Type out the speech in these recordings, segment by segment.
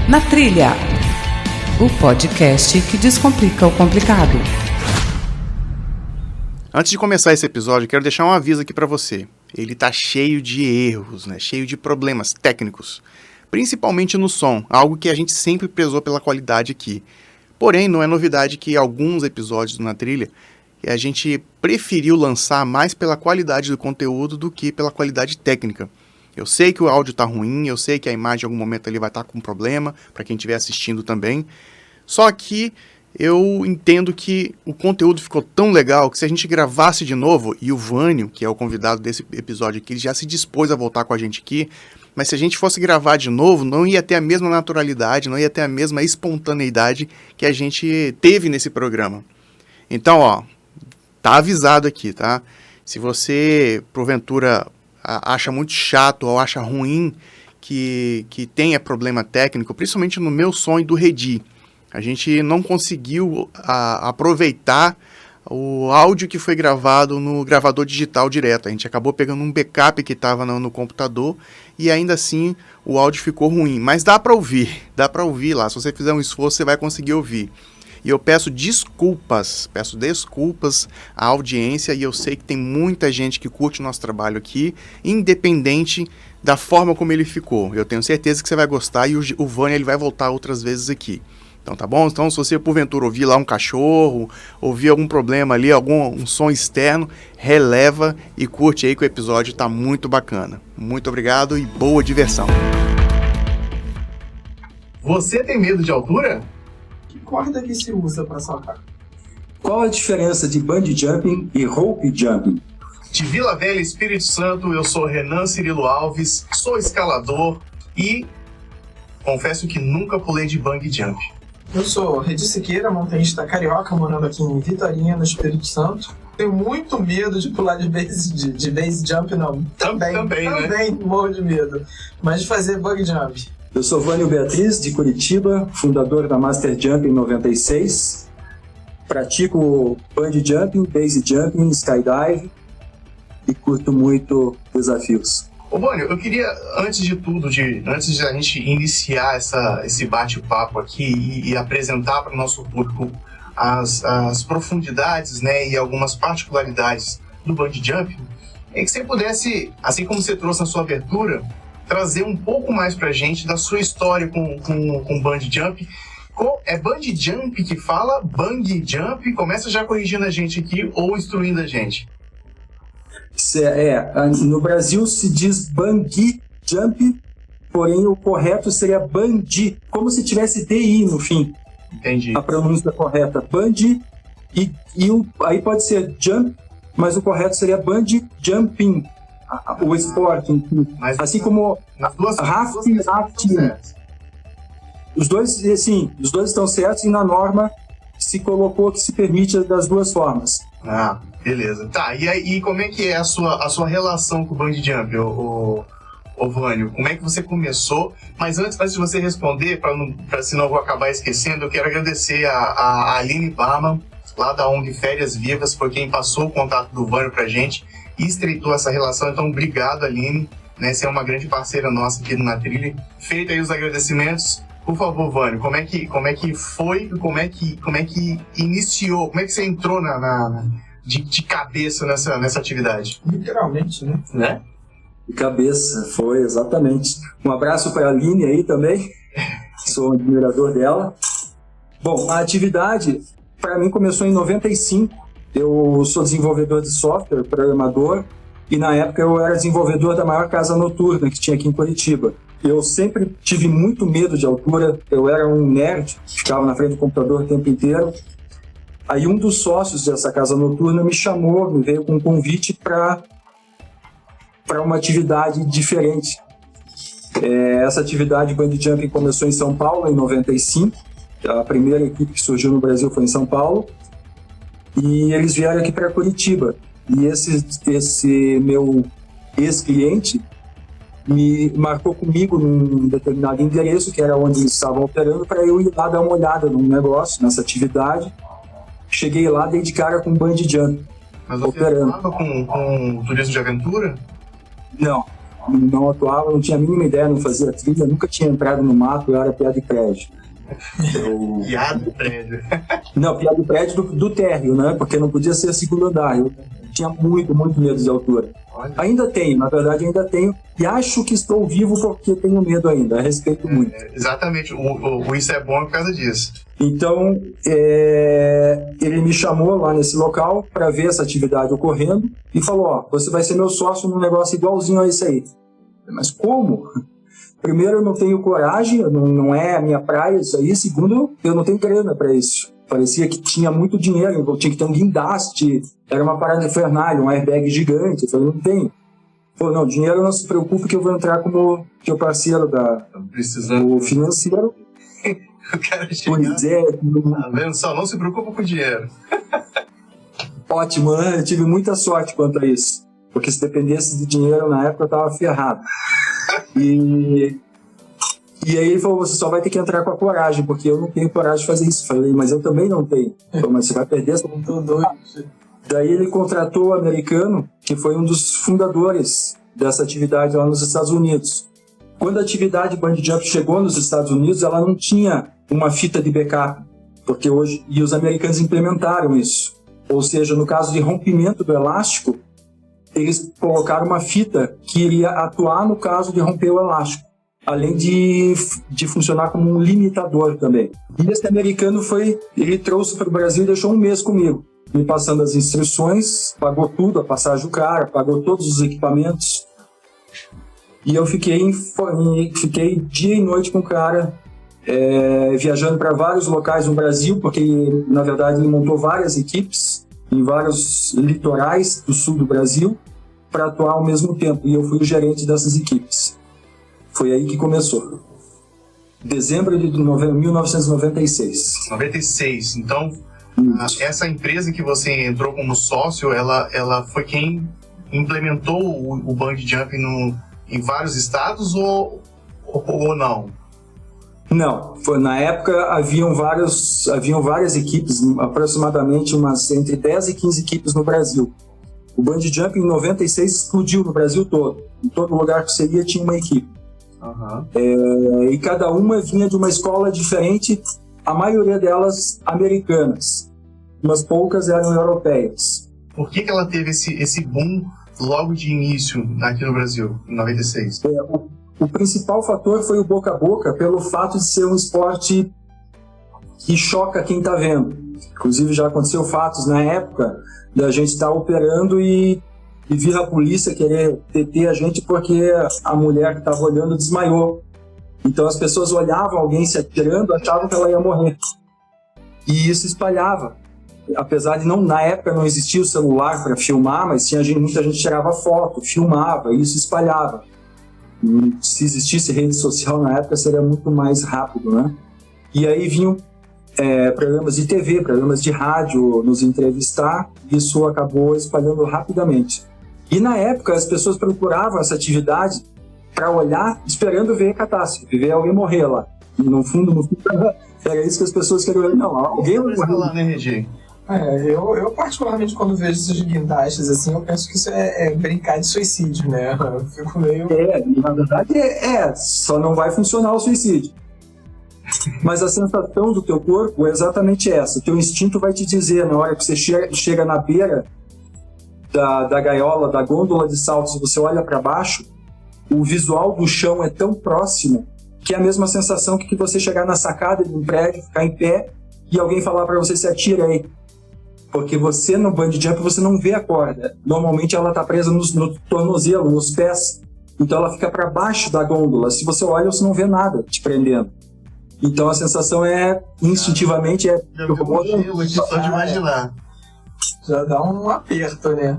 Na Trilha, o podcast que descomplica o complicado. Antes de começar esse episódio, quero deixar um aviso aqui para você. Ele tá cheio de erros, né? Cheio de problemas técnicos, principalmente no som, algo que a gente sempre prezou pela qualidade aqui. Porém, não é novidade que alguns episódios do Na Trilha a gente preferiu lançar mais pela qualidade do conteúdo do que pela qualidade técnica. Eu sei que o áudio tá ruim, eu sei que a imagem em algum momento ali vai estar com problema, para quem estiver assistindo também. Só que eu entendo que o conteúdo ficou tão legal que se a gente gravasse de novo, e o Vânio, que é o convidado desse episódio aqui, ele já se dispôs a voltar com a gente aqui, mas se a gente fosse gravar de novo, não ia ter a mesma naturalidade, não ia ter a mesma espontaneidade que a gente teve nesse programa. Então, ó, tá avisado aqui, tá? Se você, porventura, acha muito chato ou acha ruim que tenha problema técnico, principalmente no meu som e do Redi, a gente não conseguiu aproveitar o áudio que foi gravado no gravador digital direto. A gente acabou pegando um backup que estava no computador e ainda assim o áudio ficou ruim. Mas dá para ouvir lá. Se você fizer um esforço, você vai conseguir ouvir. E eu peço desculpas à audiência, e eu sei que tem muita gente que curte o nosso trabalho aqui, independente da forma como ele ficou. Eu tenho certeza que você vai gostar e o Vânia ele vai voltar outras vezes aqui. Então tá bom? Então se você porventura ouvir lá um cachorro, ouvir algum problema ali, um som externo, releva e curte aí que o episódio tá muito bacana. Muito obrigado e boa diversão. Você tem medo de altura? Que corda que se usa para saltar? Qual a diferença de bungee jumping e rope jumping? De Vila Velha, Espírito Santo, eu sou Renan Cirilo Alves, sou escalador e confesso que nunca pulei de bungee jump. Eu sou Redi Siqueira, montanhista carioca, morando aqui em Vitorinha, no Espírito Santo. Tenho muito medo de pular de base jump, não. Também, né? Morro de medo. Mas de fazer bungee jump. Eu sou Vânio Beatriz, de Curitiba, fundador da Master Jump em 96. Pratico bungee jumping, base jumping, skydive e curto muito desafios. Ô Vânio, eu queria, antes de a gente iniciar esse bate-papo aqui e apresentar para o nosso público as profundidades, né, e algumas particularidades do bungee jumping, é que você pudesse, assim como você trouxe na sua abertura, trazer um pouco mais pra gente da sua história com bungee jump. É bungee jump que fala? Bungee jump? Começa já corrigindo a gente aqui ou instruindo a gente. No Brasil se diz bungee jump, porém o correto seria bungee, como se tivesse DI no fim. Entendi. A pronúncia correta, bungee, aí pode ser jump, mas o correto seria bungee jumping. O esporte, assim como rafting. Os dois estão certos e na norma se colocou que se permite das duas formas. Ah, beleza. Tá, e aí como é que é a sua relação com o bungee jump, ô Vânio? Como é que você começou? Mas antes de você responder, senão eu vou acabar esquecendo, eu quero agradecer a Aline Barman, lá da ONG Férias Vivas, foi quem passou o contato do Vânio pra gente e estreitou essa relação. Então, obrigado, Aline, né? Você é uma grande parceira nossa aqui no Na Trilha. Feito aí os agradecimentos, por favor, Vânio, como é que foi, como é que iniciou, como é que você entrou de cabeça nessa atividade? Literalmente, né? De cabeça, foi, exatamente. Um abraço para a Aline aí também, sou um admirador dela. Bom, a atividade, para mim, começou em 95. Eu sou desenvolvedor de software, programador, e na época eu era desenvolvedor da maior casa noturna que tinha aqui em Curitiba. Eu sempre tive muito medo de altura, eu era um nerd, ficava na frente do computador o tempo inteiro. Aí um dos sócios dessa casa noturna me veio com um convite para uma atividade diferente. Essa atividade bungee jumping começou em São Paulo, em 95. A primeira equipe que surgiu no Brasil foi em São Paulo. E eles vieram aqui para Curitiba. E esse meu ex-cliente me marcou comigo num determinado endereço, que era onde eles estavam operando, para eu ir lá dar uma olhada no negócio, nessa atividade. Cheguei lá, dei de cara com bungee jump. Mas você falava com turismo de aventura? Não. não atuava, não tinha a mínima ideia, não fazia trilha, nunca tinha entrado no mato, eu era piada de prédio. Piada de prédio. Não, piada de prédio do térreo, né? Porque não podia ser segundo andar. Eu tinha muito medo de altura. Ainda tenho, na verdade ainda tenho, e acho que estou vivo porque tenho medo ainda, respeito muito. Exatamente, o Isso é Bom por causa disso. Então, ele me chamou lá nesse local para ver essa atividade ocorrendo e falou, ó, você vai ser meu sócio num negócio igualzinho a esse aí. Mas como? Primeiro, eu não tenho coragem, não é a minha praia isso aí. Segundo, eu não tenho grana para isso. Parecia que tinha muito dinheiro, eu tinha que ter um guindaste, era uma parada infernal, um airbag gigante. Eu falei, não tenho. Falou, não, dinheiro não se preocupe que eu vou entrar como teu parceiro do financeiro. O cara chega, Pois é. tá vendo só? Não se preocupa com o dinheiro. Ótimo, né? Eu tive muita sorte quanto a isso. Porque se dependesse de dinheiro na época eu tava ferrado. E aí ele falou, você só vai ter que entrar com a coragem, porque eu não tenho coragem de fazer isso. Eu falei, mas eu também não tenho. Ele falou, mas você vai perder essa... Daí ele contratou o americano, que foi um dos fundadores dessa atividade lá nos Estados Unidos. Quando a atividade bungee jump chegou nos Estados Unidos, ela não tinha uma fita de backup, porque hoje, e os americanos implementaram isso. Ou seja, no caso de rompimento do elástico, eles colocaram uma fita que iria atuar no caso de romper o elástico, além de funcionar como um limitador também. E esse americano ele trouxe para o Brasil e deixou um mês comigo, me passando as instruções, pagou tudo, a passagem do cara, pagou todos os equipamentos. E eu fiquei dia e noite com o cara, viajando para vários locais no Brasil, porque na verdade ele montou várias equipes em vários litorais do sul do Brasil para atuar ao mesmo tempo, e eu fui o gerente dessas equipes. Foi aí que começou. Dezembro de 1996. 96. Então, essa empresa que você entrou como sócio, ela foi quem implementou o bungee jump em vários estados ou não? Não, na época haviam várias equipes, aproximadamente entre 10 e 15 equipes no Brasil. O bungee jump em 96 explodiu no Brasil todo. Em todo lugar que você ia tinha uma equipe. Uhum. E cada uma vinha de uma escola diferente, a maioria delas americanas. Umas poucas eram europeias. Por que ela teve esse boom logo de início aqui no Brasil, em 96? O principal fator foi o boca a boca, pelo fato de ser um esporte que choca quem está vendo. Inclusive já aconteceu fatos na época da gente estar operando e vir a polícia querer deter a gente porque a mulher que estava olhando desmaiou. Então as pessoas olhavam alguém se atirando, achavam que ela ia morrer. E isso espalhava. Apesar de na época não existia o celular para filmar, mas muita gente tirava foto, filmava, e isso espalhava. Se existisse rede social na época seria muito mais rápido, né? E aí vinham programas de TV, programas de rádio nos entrevistar, isso acabou espalhando rapidamente. E na época as pessoas procuravam essa atividade para olhar, esperando ver a catástrofe, ver alguém morrer lá. E no fundo, era isso que as pessoas queriam ver. Não, alguém vai morrer lá, né, Regi? Eu particularmente quando vejo esses guindastes assim, eu penso que isso é brincar de suicídio, né? Eu fico meio... na verdade só não vai funcionar o suicídio. Mas a sensação do teu corpo é exatamente essa. O teu instinto vai te dizer, na hora que você chega na beira da gaiola, da gôndola de saltos, e você olha para baixo, o visual do chão é tão próximo que é a mesma sensação que você chegar na sacada de um prédio, ficar em pé e alguém falar para você, se atira aí. Porque você no bungee jump você não vê a corda. Normalmente ela está presa no tornozelo, nos pés. Então ela fica para baixo da gôndola. Se você olha, você não vê nada te prendendo. Então a sensação instintivamente já só de imaginar. Já dá um aperto, né?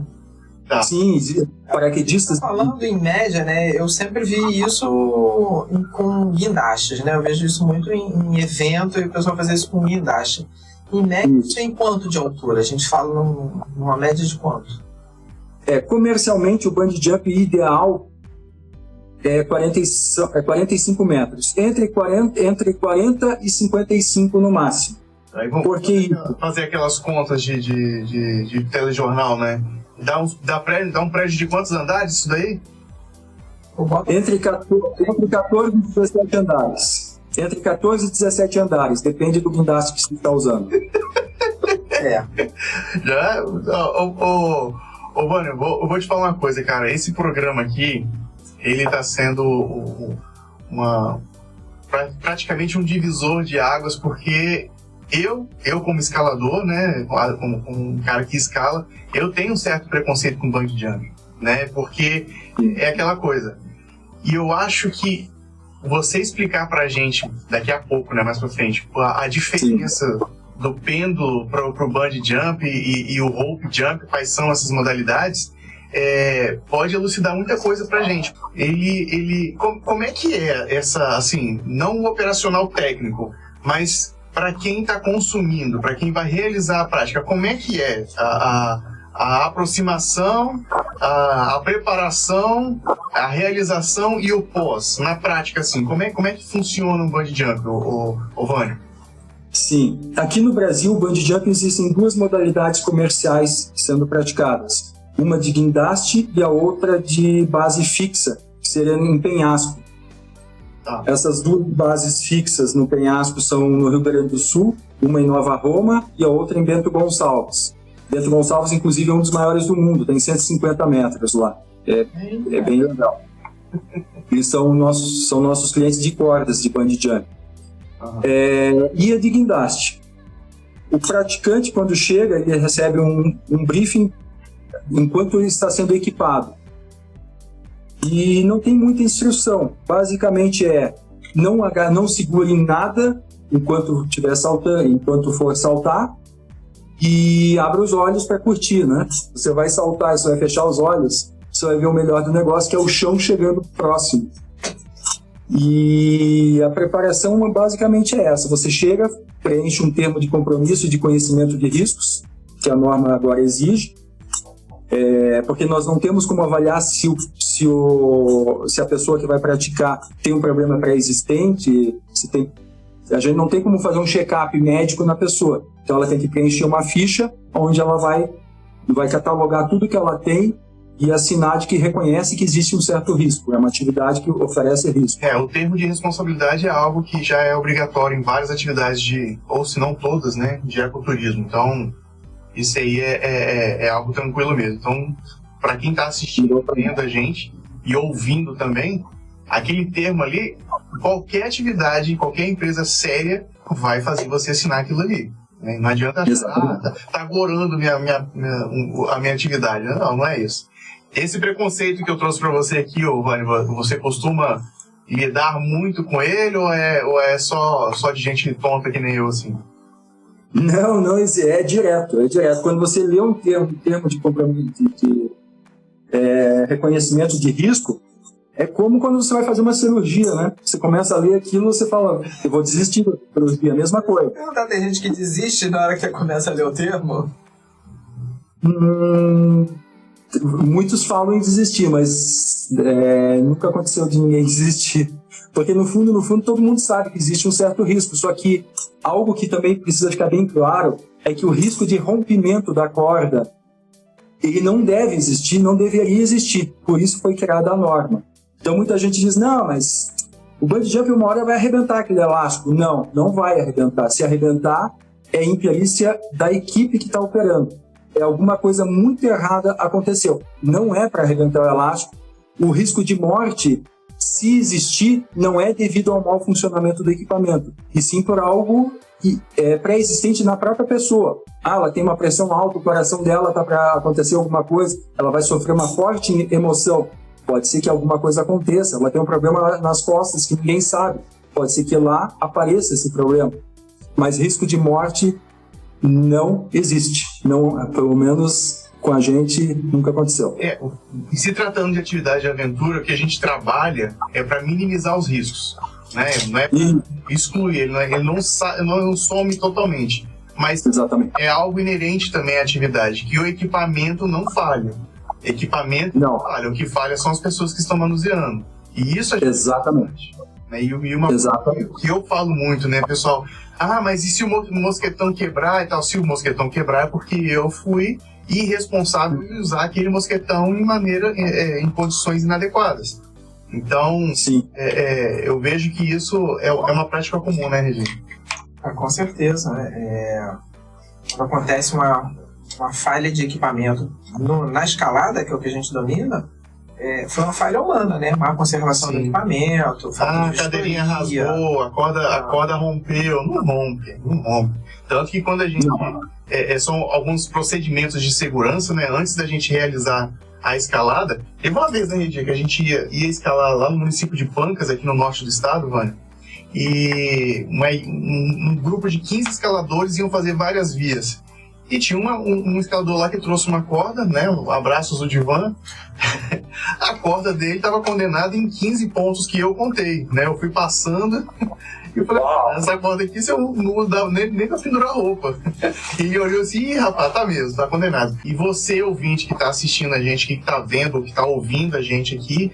Tá. Sim, paraquedistas. Falando em média, né? Eu sempre vi isso com guindastes, né? Eu vejo isso muito em evento e o pessoal fazer isso com guindaste. Em média, isso é em quanto de altura? A gente fala numa média de quanto? Comercialmente, o bungee jump ideal é 45 metros. Entre 40 e 55 no máximo. Aí vamos fazer aquelas contas de telejornal, né? Dá um prédio de quantos andares isso daí? Entre 14 e 17 andares. Entre 14 e 17 andares, depende do guindaste que você está usando. Já, Vânia, eu vou te falar uma coisa, cara. Esse programa aqui, ele tá sendo praticamente um divisor de águas, porque eu como escalador, né, como um cara que escala, eu tenho um certo preconceito com bungee jump, né, porque é aquela coisa. E eu acho que você explicar pra gente, daqui a pouco, né, mais pra frente, a diferença do pêndulo pro bungee jump e o rope jump, quais são essas modalidades, pode elucidar muita coisa pra gente. Como é que é essa, assim, não o operacional técnico, mas para quem está consumindo, para quem vai realizar a prática, como é que é a aproximação, a preparação, a realização e o pós, na prática, assim, como é que funciona um bungee jump, Vânia? Sim, aqui no Brasil, o bungee jump existem duas modalidades comerciais sendo praticadas. Uma de guindaste e a outra de base fixa, que seria em penhasco. Essas duas bases fixas no penhasco são no Rio Grande do Sul, uma em Nova Roma e a outra em Bento Gonçalves. Bento Gonçalves, inclusive, é um dos maiores do mundo, tem 150 metros lá. É bem legal. Eles são nossos clientes de cordas de bungee jump. E a de guindaste. O praticante, quando chega, ele recebe um briefing enquanto ele está sendo equipado. E não tem muita instrução. Basicamente não segure em nada enquanto estiver saltando, enquanto for saltar, e abra os olhos para curtir, né? Você vai saltar, você vai fechar os olhos, você vai ver o melhor do negócio, que é o chão chegando próximo. E a preparação basicamente é essa. Você chega, preenche um termo de compromisso de conhecimento de riscos, que a norma agora exige, porque nós não temos como avaliar se a pessoa que vai praticar tem um problema pré-existente, a gente não tem como fazer um check-up médico na pessoa. Então ela tem que preencher uma ficha onde ela vai catalogar tudo que ela tem e assinar de que reconhece que existe um certo risco. É uma atividade que oferece risco. O termo de responsabilidade é algo que já é obrigatório em várias atividades ou se não todas, né, de ecoturismo. Então, isso aí é algo tranquilo mesmo. Então, para quem está assistindo, vendo a gente e ouvindo também, aquele termo ali, qualquer atividade, qualquer empresa séria vai fazer você assinar aquilo ali. Né? Não adianta achar, tá agorando a minha atividade. Não é isso. Esse preconceito que eu trouxe para você aqui, Vânia, você costuma lidar muito com ele ou é só de gente tonta que nem eu, assim? Não, é direto. Quando você lê um termo de compromisso, de reconhecimento de risco, é como quando você vai fazer uma cirurgia, né? Você começa a ler aquilo, você fala, eu vou desistir da cirurgia, a mesma coisa. Tem gente que desiste na hora que começa a ler o termo? Muitos falam em desistir, mas nunca aconteceu de ninguém desistir. Porque no fundo, todo mundo sabe que existe um certo risco. Só que algo que também precisa ficar bem claro é que o risco de rompimento da corda, ele não deve existir, não deveria existir. Por isso foi criada a norma. Então muita gente diz, não, mas o bungee jump uma hora vai arrebentar aquele elástico. Não vai arrebentar. Se arrebentar, é imperícia da equipe que está operando. Alguma coisa muito errada aconteceu. Não é para arrebentar o elástico. O risco de morte, se existir, não é devido ao mau funcionamento do equipamento, e sim por algo pré-existente na própria pessoa. Ela tem uma pressão alta, o coração dela está para acontecer alguma coisa, ela vai sofrer uma forte emoção. Pode ser que alguma coisa aconteça, ela tem um problema nas costas que ninguém sabe. Pode ser que lá apareça esse problema. Mas risco de morte não existe. Não, pelo menos com a gente nunca aconteceu. E se tratando de atividade de aventura, o que a gente trabalha é para minimizar os riscos. Né? Não é para excluir, ele não some totalmente. Mas exatamente. É algo inerente também à atividade, que o equipamento não falha. Equipamento não falha, o que falha são as pessoas que estão manuseando. E isso a gente exatamente. Né? E uma coisa que eu falo muito, né, pessoal? Mas e se o mosquetão quebrar e tal? Se o mosquetão quebrar é porque eu fui irresponsável em usar aquele mosquetão em condições inadequadas. Então, Sim. eu vejo que isso é uma prática comum, né, Regina? Com certeza. Quando acontece uma falha de equipamento na escalada, que é o que a gente domina, foi uma falha humana, né? Má conservação do equipamento, A cadeirinha rasgou, a corda rompeu. Não rompe. Tanto que quando a gente... são alguns procedimentos de segurança, né? Antes da gente realizar a escalada. Teve uma vez, né, Redia, que a gente ia escalar lá no município de Pancas, aqui no norte do estado, Vânia. E um grupo de 15 escaladores iam fazer várias vias. E tinha um escalador lá que trouxe uma corda, né? Abraços do Divan. A corda dele estava condenada em 15 pontos que eu contei, né? Eu fui passando e eu falei, essa corda aqui se eu não dava nem pra pendurar roupa. E ele olhou assim, ih, rapaz, tá mesmo, tá condenado. E você, ouvinte, que tá assistindo a gente, que tá vendo, que tá ouvindo a gente aqui,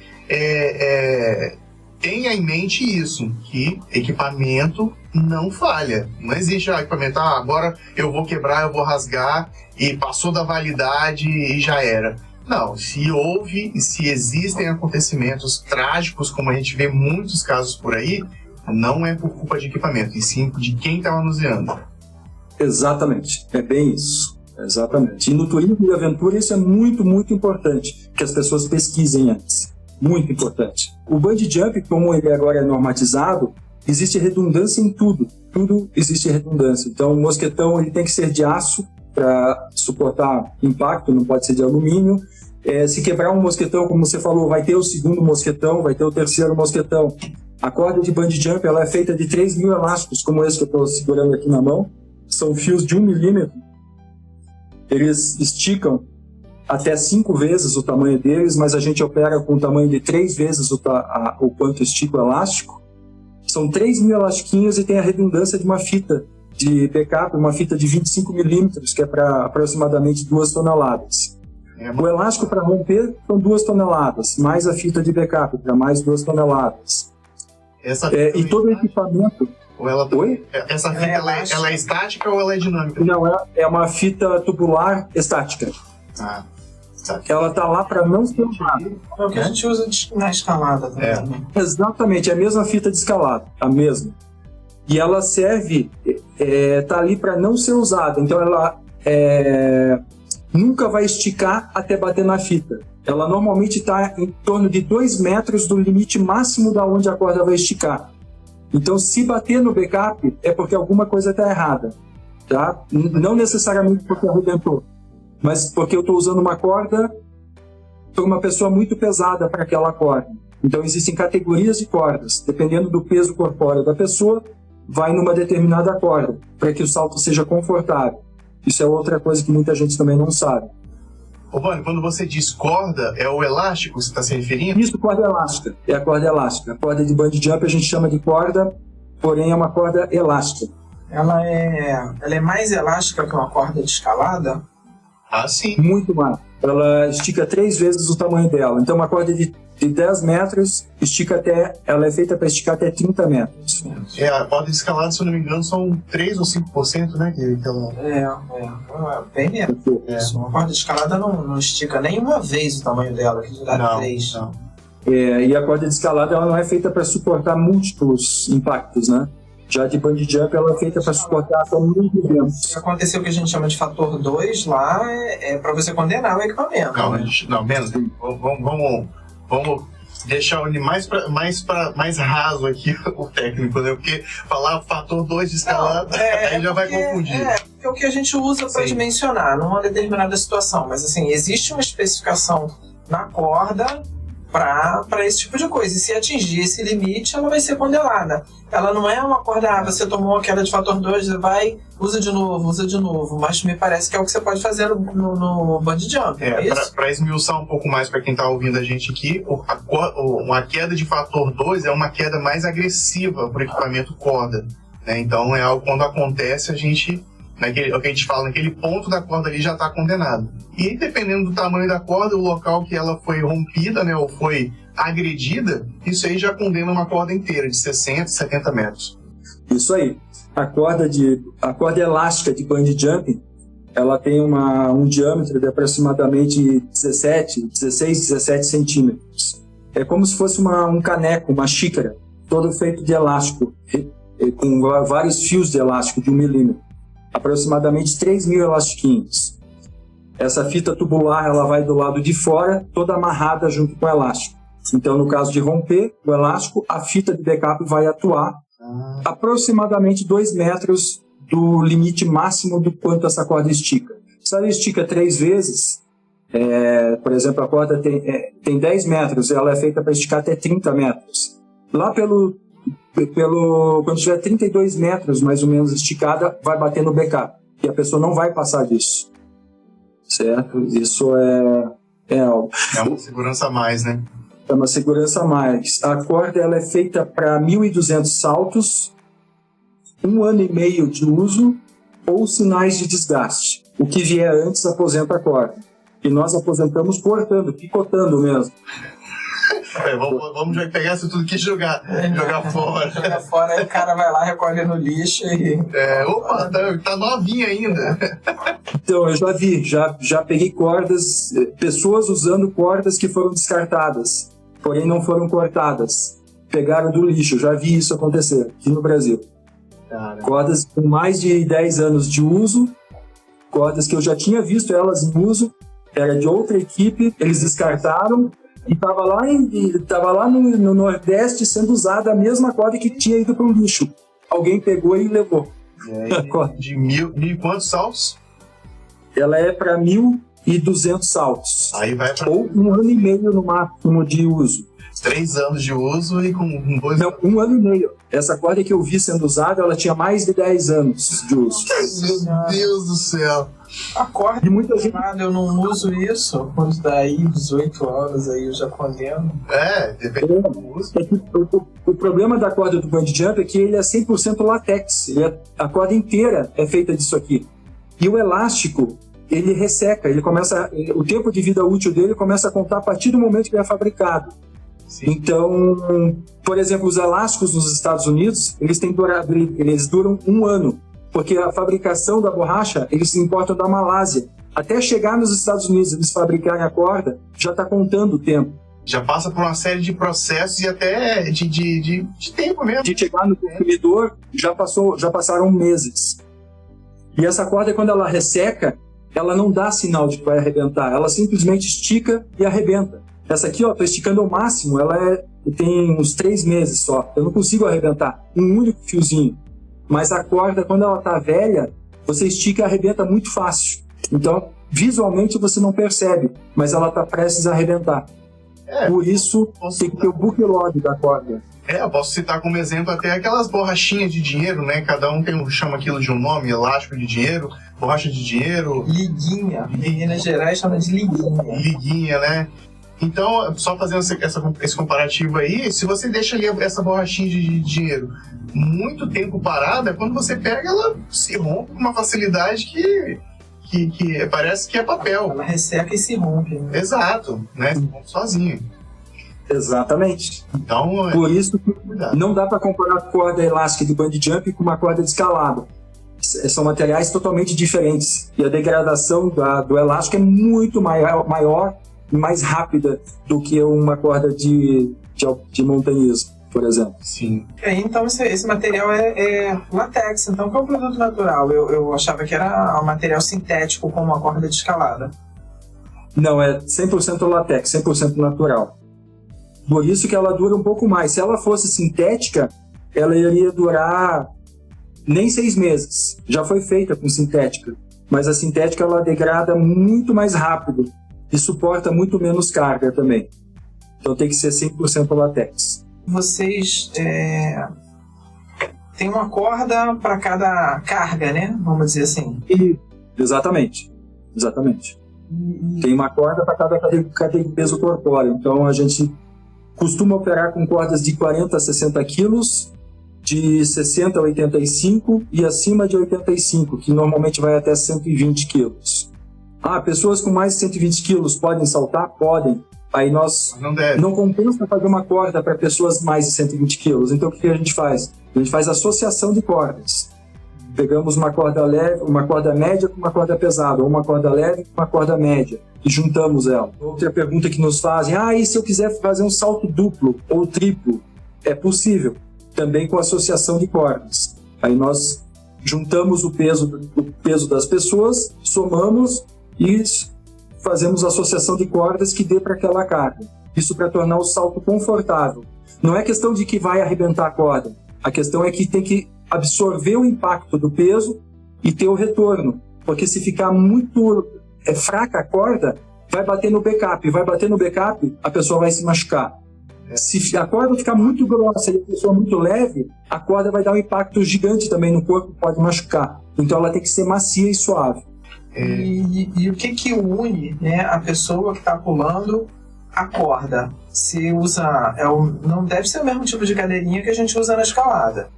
tenha em mente isso, que equipamento não falha. Não existe equipamento, agora eu vou quebrar, eu vou rasgar, e passou da validade e já era. Não, se houve e se existem acontecimentos trágicos, como a gente vê muitos casos por aí, não é por culpa de equipamento, e sim de quem está manuseando. Exatamente, é bem isso. Exatamente. E no turismo e aventura isso é muito, muito importante, que as pessoas pesquisem antes. Muito importante. O bungee jump, como ele agora é normatizado, existe redundância em tudo. Tudo existe redundância. Então, o mosquetão ele tem que ser de aço para suportar impacto, não pode ser de alumínio. Se quebrar um mosquetão, como você falou, vai ter o segundo mosquetão, vai ter o terceiro mosquetão. A corda de bungee jump ela é feita de 3.000 elásticos, como esse que eu estou segurando aqui na mão. São fios de 1 milímetro. Eles esticam até 5 vezes o tamanho deles, mas a gente opera com o tamanho de 3 vezes o quanto estica o elástico. São 3.000 elastiquinhos e tem a redundância de uma fita de backup, uma fita de 25 milímetros, que é para aproximadamente 2 toneladas. O elástico para romper são 2 toneladas, mais a fita de backup para mais 2 toneladas. E todo o equipamento... Oi? Essa fita ela é estática ou ela é dinâmica? Não, é uma fita tubular estática. Ela tá lá para não ser usada. É o que a gente usa na escalada também. Exatamente, é a mesma fita de escalada, a mesma. E ela serve, tá ali para não ser usada. Então ela nunca vai esticar até bater na fita. Ela normalmente está em torno de 2 metros do limite máximo da onde a corda vai esticar. Então, se bater no backup, é porque alguma coisa está errada. Tá? Não necessariamente porque arrebentou, mas porque eu estou usando uma corda para uma pessoa muito pesada para aquela corda. Então, existem categorias de cordas. Dependendo do peso corpóreo da pessoa, vai numa determinada corda, para que o salto seja confortável. Isso é outra coisa que muita gente também não sabe. Ô, Vânia, quando você diz corda, é o elástico que você está se referindo? Isso, corda elástica. É a corda elástica. A corda de bungee jump a gente chama de corda, porém é uma corda elástica. Ela é mais elástica que uma corda de escalada? Ah, sim. Muito mais. Ela estica 3 vezes o tamanho dela. Então, uma corda de 10 metros ela é feita para esticar até 30 metros. A corda de escalada, se eu não me engano, são 3 ou 5%, né? Bem menos. Uma corda de escalada não estica nem uma vez o tamanho dela, que dá 3. Não. E a corda de escalada ela não é feita para suportar múltiplos impactos, né? Já de bungee jump ela é feita para suportar até 1.000 eventos. Se acontecer o que a gente chama de fator 2 lá, é para você condenar o equipamento. Não, menos. Vamos deixar mais raso aqui o técnico, né? Porque falar fator 2 de escalada, aí já vai confundir. É o que a gente usa para dimensionar numa determinada situação. Mas assim, existe uma especificação na corda para esse tipo de coisa. E se atingir esse limite, ela vai ser condenada. Ela não é uma corda, você tomou uma queda de fator 2, vai, usa de novo. Mas me parece que é o que você pode fazer no bungee jump. Para esmiuçar um pouco mais para quem está ouvindo a gente aqui, uma queda de fator 2 é uma queda mais agressiva para o equipamento corda. Né? Então é algo quando acontece, a gente... o que a gente fala, naquele ponto da corda ali já está condenado. E dependendo do tamanho da corda, o local que ela foi rompida, né, ou foi agredida, isso aí já condena uma corda inteira, de 60, 70 metros. Isso aí. A corda elástica de bungee jumping, ela tem um diâmetro de aproximadamente 16, 17 centímetros. é como se fosse um caneco, uma xícara, todo feito de elástico, com vários fios de elástico de 1 milímetro, aproximadamente 3.000 elastiquinhos. Essa fita tubular, ela vai do lado de fora, toda amarrada junto com o elástico. Então, no caso de romper o elástico, a fita de backup vai atuar aproximadamente 2 metros do limite máximo do quanto essa corda estica. Se ela estica 3 vezes, por exemplo, a corda tem 10 metros, ela é feita para esticar até 30 metros. Lá quando tiver 32 metros, mais ou menos, esticada, vai bater no backup. E a pessoa não vai passar disso. Certo? Isso é algo. É uma segurança a mais, né? É uma segurança a mais. A corda ela é feita para 1.200 saltos, 1 ano e meio de uso ou sinais de desgaste. O que vier antes aposenta a corda. E nós aposentamos cortando, picotando mesmo. Vamos pegar isso tudo aqui e jogar fora. Jogar fora, aí o cara vai lá, recolhe no lixo e... Opa, tá novinha ainda. Então, eu já peguei cordas, pessoas usando cordas que foram descartadas, porém não foram cortadas. Pegaram do lixo, já vi isso acontecer aqui no Brasil. Cara. Cordas com mais de 10 anos de uso, cordas que eu já tinha visto elas em uso, era de outra equipe, eles descartaram e estava lá no Nordeste sendo usada a mesma corda que tinha ido para o lixo. Alguém pegou e levou. De mil e quantos saltos? Ela é para 1.200 saltos. Aí vai para... Ou 1 ano e meio no máximo de uso. 3 anos de uso e com 2 Não, 1 ano e meio. Essa corda que eu vi sendo usada, ela tinha mais de 10 anos de uso. Meu Deus do céu. A corda E muita gente... eu não uso isso. Quando daí 18 anos, aí eu já condeno. Depende do uso. O problema da corda do bungee jump é que ele é 100% látex. A corda inteira é feita disso aqui. E o elástico, ele resseca. O tempo de vida útil dele começa a contar a partir do momento que ele é fabricado. Sim. Então, por exemplo, os elásticos nos Estados Unidos, eles duram 1 ano, porque a fabricação da borracha, eles importam da Malásia. Até chegar nos Estados Unidos, eles fabricarem a corda, já está contando o tempo. Já passa por uma série de processos e até de tempo mesmo. De chegar no consumidor, já passaram meses. E essa corda, quando ela resseca, ela não dá sinal de que vai arrebentar, ela simplesmente estica e arrebenta. Essa aqui, ó, tô esticando ao máximo, tem uns 3 meses só. Eu não consigo arrebentar um único fiozinho. Mas a corda, quando ela tá velha, você estica e arrebenta muito fácil. Então, visualmente você não percebe, mas ela tá prestes a arrebentar. Por isso, tem que ter o book log da corda. Eu posso citar como exemplo até aquelas borrachinhas de dinheiro, né? Cada um chama aquilo de um nome, elástico de dinheiro, borracha de dinheiro. Liguinha. Em Minas Gerais chama de liguinha. Liguinha, né? Então, só fazendo esse comparativo aí, se você deixa ali essa borrachinha de dinheiro muito tempo parada, quando você pega, ela se rompe com uma facilidade que parece que é papel. Ela resseca e se rompe. Né? Exato, né? Se rompe sozinho. Exatamente. Então, por isso que não dá para comparar a corda elástica de bungee jump com uma corda de escalada. São materiais totalmente diferentes. E a degradação do elástico é muito maior e mais rápida do que uma corda de montanhismo, por exemplo. Sim. Então esse material é látex, então que é um produto natural. Eu achava que era um material sintético como a corda de escalada. Não, é 100% látex, 100% natural. Por isso que ela dura um pouco mais. Se ela fosse sintética, ela iria durar nem 6 meses. Já foi feita com sintética. Mas a sintética ela degrada muito mais rápido e suporta muito menos carga também. Então tem que ser 100% látex. Vocês têm uma corda para cada carga, né? Vamos dizer assim. Exatamente. Tem uma corda para cada peso corpóreo. Então a gente costuma operar com cordas de 40 a 60 quilos, de 60 a 85 e acima de 85, que normalmente vai até 120 quilos. Pessoas com mais de 120 quilos podem saltar? Podem. Aí não compensa fazer uma corda para pessoas mais de 120 quilos. Então o que a gente faz? A gente faz associação de cordas. Pegamos uma corda leve, uma corda média com uma corda pesada, ou uma corda leve com uma corda média. e juntamos ela. Outra pergunta que nos fazem, e se eu quiser fazer um salto duplo ou triplo? É possível, também com associação de cordas. Aí nós juntamos o peso das pessoas, somamos e fazemos associação de cordas que dê para aquela carga. Isso para tornar o salto confortável. Não é questão de que vai arrebentar a corda. A questão é que tem que absorver o impacto do peso e ter o retorno. Porque se ficar muito fraca a corda, vai bater no backup. Vai bater no backup, a pessoa vai se machucar. Se a corda ficar muito grossa e a pessoa muito leve, a corda vai dar um impacto gigante também no corpo, pode machucar. Então ela tem que ser macia e suave. E o que une, né, a pessoa que está pulando a corda? Se usa, não deve ser o mesmo tipo de cadeirinha que a gente usa na escalada.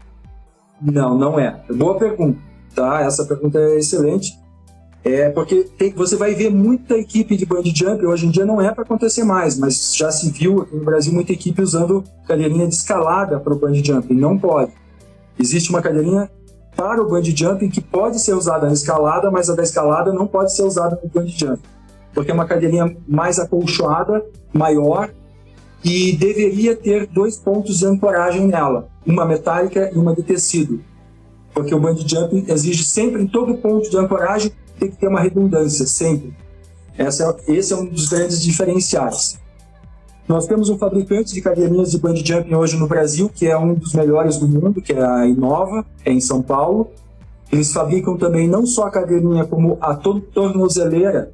Não é. Boa pergunta, tá? Essa pergunta é excelente. Porque você vai ver muita equipe de bungee jump, hoje em dia não é para acontecer mais, mas já se viu aqui no Brasil muita equipe usando cadeirinha de escalada para o bungee jump. Não pode. Existe uma cadeirinha para o bungee jumping que pode ser usada na escalada, mas a da escalada não pode ser usada no bungee jumping, porque é uma cadeirinha mais acolchoada, maior, e deveria ter 2 pontos de ancoragem nela, uma metálica e uma de tecido, porque o bungee jumping exige sempre, em todo ponto de ancoragem, tem que ter uma redundância, sempre. Esse é um dos grandes diferenciais. Nós temos um fabricante de cadeirinhas de bungee jumping hoje no Brasil, que é um dos melhores do mundo, que é a Innova, em São Paulo. Eles fabricam também não só a cadeirinha, como a tornozeleira.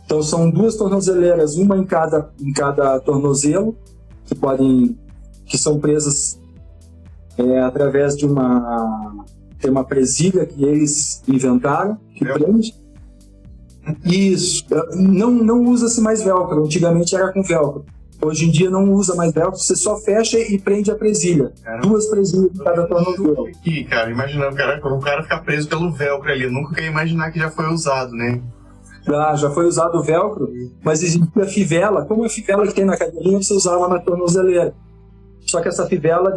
Então são 2 tornozeleiras, uma em cada tornozelo, que são presas através de tem uma presilha que eles inventaram, que prende. Isso. Não usa-se mais velcro. Antigamente era com velcro. Hoje em dia não usa mais velcro, você só fecha e prende a presilha. Caramba. 2 presilhas em cada tornozelo. Aqui, cara, imaginando o cara ficar preso pelo velcro ali. Eu nunca ia imaginar que já foi usado, né? Já foi usado o velcro, mas existia a fivela. Como a fivela que tem na cadeirinha, você usava na tornozeleira. Só que essa fivela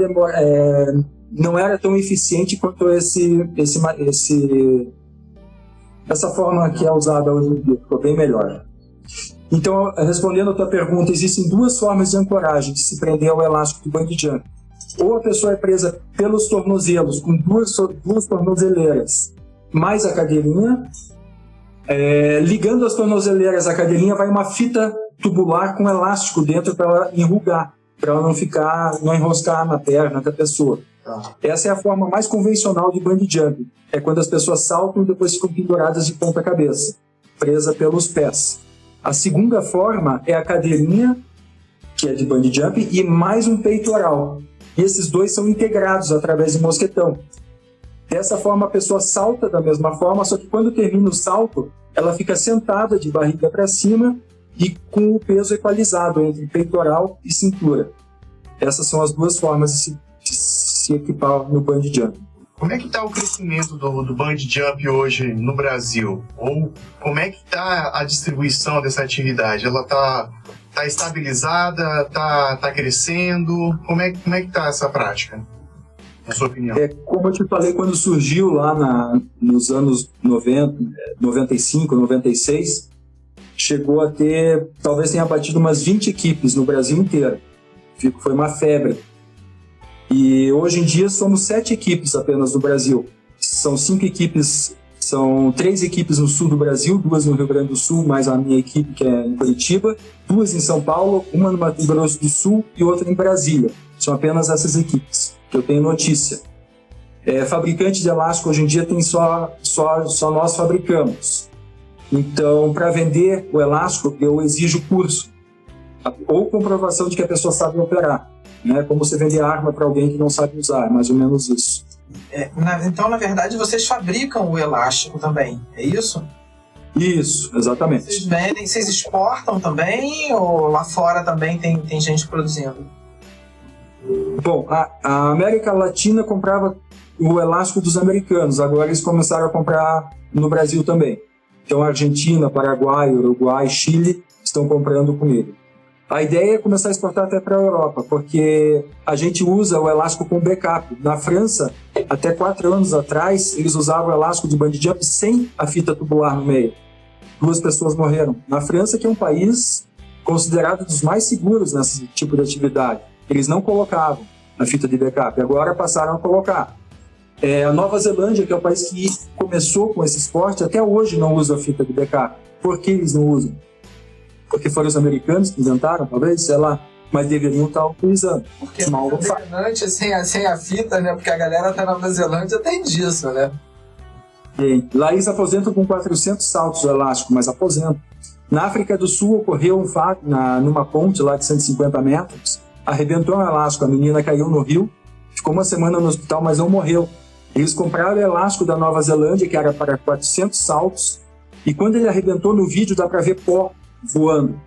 não era tão eficiente quanto essa forma que é usada hoje em dia. Ficou bem melhor. Então, respondendo a tua pergunta, existem 2 formas de ancoragem de se prender ao elástico do bungee jump. Ou a pessoa é presa pelos tornozelos, com duas tornozeleiras, mais a cadeirinha. Ligando as tornozeleiras à cadeirinha, vai uma fita tubular com elástico dentro para ela enrugar, para ela não enroscar na perna da pessoa. Essa é a forma mais convencional de bungee jump. É quando as pessoas saltam e depois ficam penduradas de ponta cabeça, presa pelos pés. A segunda forma é a cadeirinha, que é de bungee jump, e mais um peitoral. E esses 2 são integrados através de mosquetão. Dessa forma, a pessoa salta da mesma forma, só que quando termina o salto, ela fica sentada de barriga para cima e com o peso equalizado entre peitoral e cintura. Essas são as 2 formas de se equipar no bungee jump. Como é que está o crescimento do bungee jump hoje no Brasil? Ou como é que está a distribuição dessa atividade? Ela está estabilizada? Está crescendo? Como é que está essa prática, na sua opinião? Como eu te falei, quando surgiu lá nos anos 90, 95, 96, chegou a ter, talvez tenha batido umas 20 equipes no Brasil inteiro. Foi uma febre. E hoje em dia somos 7 equipes apenas no Brasil. São 5 equipes, são 3 equipes no sul do Brasil, 2 no Rio Grande do Sul, mais a minha equipe que é em Curitiba, 2 em São Paulo, uma no Mato Grosso do Sul e outra em Brasília. São apenas essas equipes que eu tenho notícia. Fabricante de elástico hoje em dia tem só nós fabricamos. Então, para vender o elástico, eu exijo curso ou comprovação de que a pessoa sabe operar. Né? Como você vender arma para alguém que não sabe usar, mais ou menos isso. Então, na verdade, vocês fabricam o elástico também, é isso? Isso, exatamente. Vocês vendem, vocês exportam também ou lá fora também tem gente produzindo? Bom, a América Latina comprava o elástico dos americanos, agora eles começaram a comprar no Brasil também. Então, Argentina, Paraguai, Uruguai, Chile estão comprando comigo. A ideia é começar a exportar até para a Europa, porque a gente usa o elástico com backup. Na França, até 4 anos atrás, eles usavam o elástico de bungee jump sem a fita tubular no meio. 2 pessoas morreram. Na França, que é um país considerado dos mais seguros nesse tipo de atividade, eles não colocavam a fita de backup, agora passaram a colocar. A Nova Zelândia, que é o país que começou com esse esporte, até hoje não usa a fita de backup. Por que eles não usam? Porque foram os americanos que inventaram, talvez, sei lá, mas deveriam estar utilizando. Porque sem a fita, né? Porque a galera da Nova Zelândia tem disso, né? Lá eles aposentam com 400 saltos elásticos, mas aposentam. Na África do Sul ocorreu um fato numa ponte lá de 150 metros, arrebentou um elástico, a menina caiu no rio, ficou uma semana no hospital, mas não morreu. Eles compraram o elástico da Nova Zelândia, que era para 400 saltos, e quando ele arrebentou no vídeo dá para ver pó voando.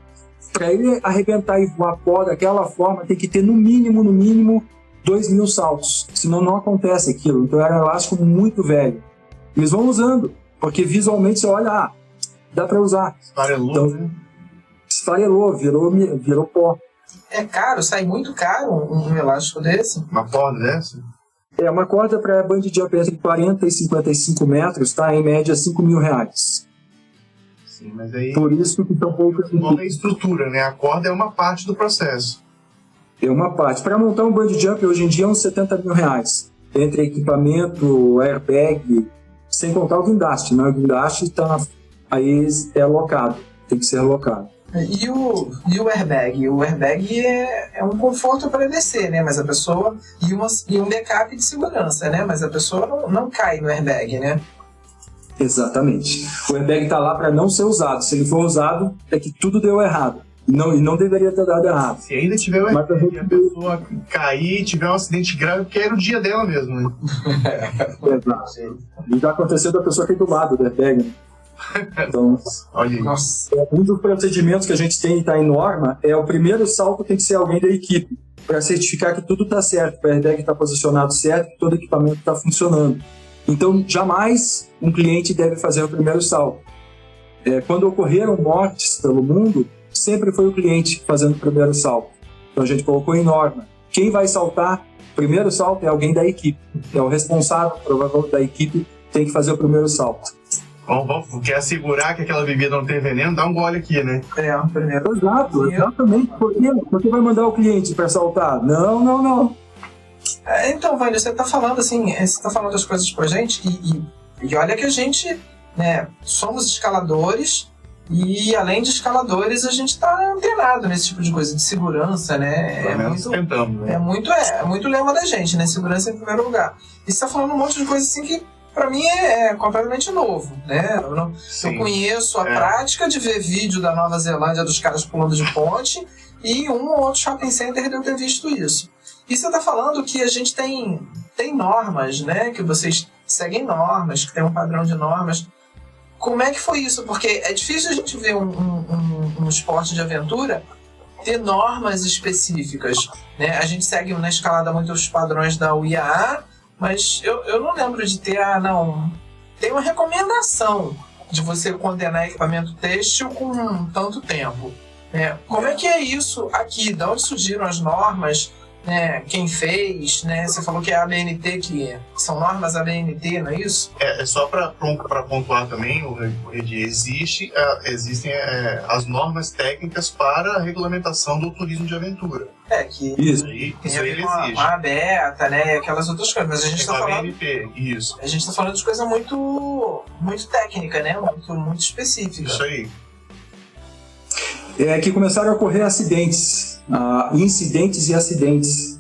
Para ele arrebentar e voar pó daquela forma, tem que ter no mínimo 2.000 saltos, senão não acontece aquilo. Então era um elástico muito velho. Eles vão usando, porque visualmente você olha, dá para usar. Esfarelou, então, né? Esfarelou, virou pó. É caro, sai muito caro um elástico desse. Uma corda dessa? Uma corda para bungee jump entre 40 e 55 metros está em média R$5.000. Sim, mas aí... Por isso que tão pouco... Não é estrutura, né? A corda é uma parte do processo. É uma parte. Para montar um bungee jump hoje em dia é uns R$70.000. Entre equipamento, airbag, sem contar o guindaste, né? O guindaste aí é alocado, tem que ser alocado. E o airbag? O airbag é um conforto para descer, né? Mas a pessoa... E um backup de segurança, né? Mas a pessoa não cai no airbag, né? Exatamente. O airbag está lá para não ser usado. Se ele for usado, é que tudo deu errado. E não deveria ter dado errado. Se ainda tiver o airbag e a pessoa cair e tiver um acidente grave, porque era o dia dela mesmo, né? Exato. E já aconteceu da pessoa cair do lado do airbag, né? Então, olha aí. Nossa. Um dos procedimentos que a gente tem tá em norma é o primeiro salto tem que ser alguém da equipe, para certificar que tudo está certo, que o airbag está posicionado certo, que todo o equipamento está funcionando. Então, jamais um cliente deve fazer o primeiro salto. Quando ocorreram mortes pelo mundo, sempre foi o cliente fazendo o primeiro salto. Então, a gente colocou em norma. Quem vai saltar o primeiro salto é alguém da equipe. É o responsável, provavelmente, da equipe, tem que fazer o primeiro salto. Vamos, quer assegurar que aquela bebida não tem veneno? Dá um gole aqui, né? Primeiro. Exato, exatamente. Por quê? Porque vai mandar o cliente para saltar? Não. Então, Vânio, você está falando assim, você tá falando das coisas pra gente e olha que a gente, né, somos escaladores e além de escaladores a gente está antenado nesse tipo de coisa de segurança, né? Tentamos, né? É muito lema da gente, né? Segurança em primeiro lugar. E você está falando um monte de coisa assim que para mim é completamente novo, né? Eu conheço a prática de ver vídeo da Nova Zelândia dos caras pulando de ponte e um ou outro shopping center de eu ter visto isso. E você está falando que a gente tem normas, né? Que vocês seguem normas, que tem um padrão de normas. Como é que foi isso? Porque é difícil a gente ver um esporte de aventura ter normas específicas, né? A gente segue na escalada muitos padrões da UIAA, mas eu não lembro de ter, tem uma recomendação de você condenar equipamento têxtil com tanto tempo. Né? Como é que é isso aqui? De onde surgiram as normas? Né? Quem fez? Né? Você falou que é a ABNT, que são normas ABNT, não é isso? Só para pontuar também, o Redi, existem as normas técnicas para a regulamentação do turismo de aventura. Isso isso aí existe. A beta, né? Aquelas outras coisas. Mas a gente está falando. ABNT, isso. A gente está falando de coisa muito técnica, né? Muito específica. Isso aí. Que começaram a ocorrer acidentes, incidentes e acidentes.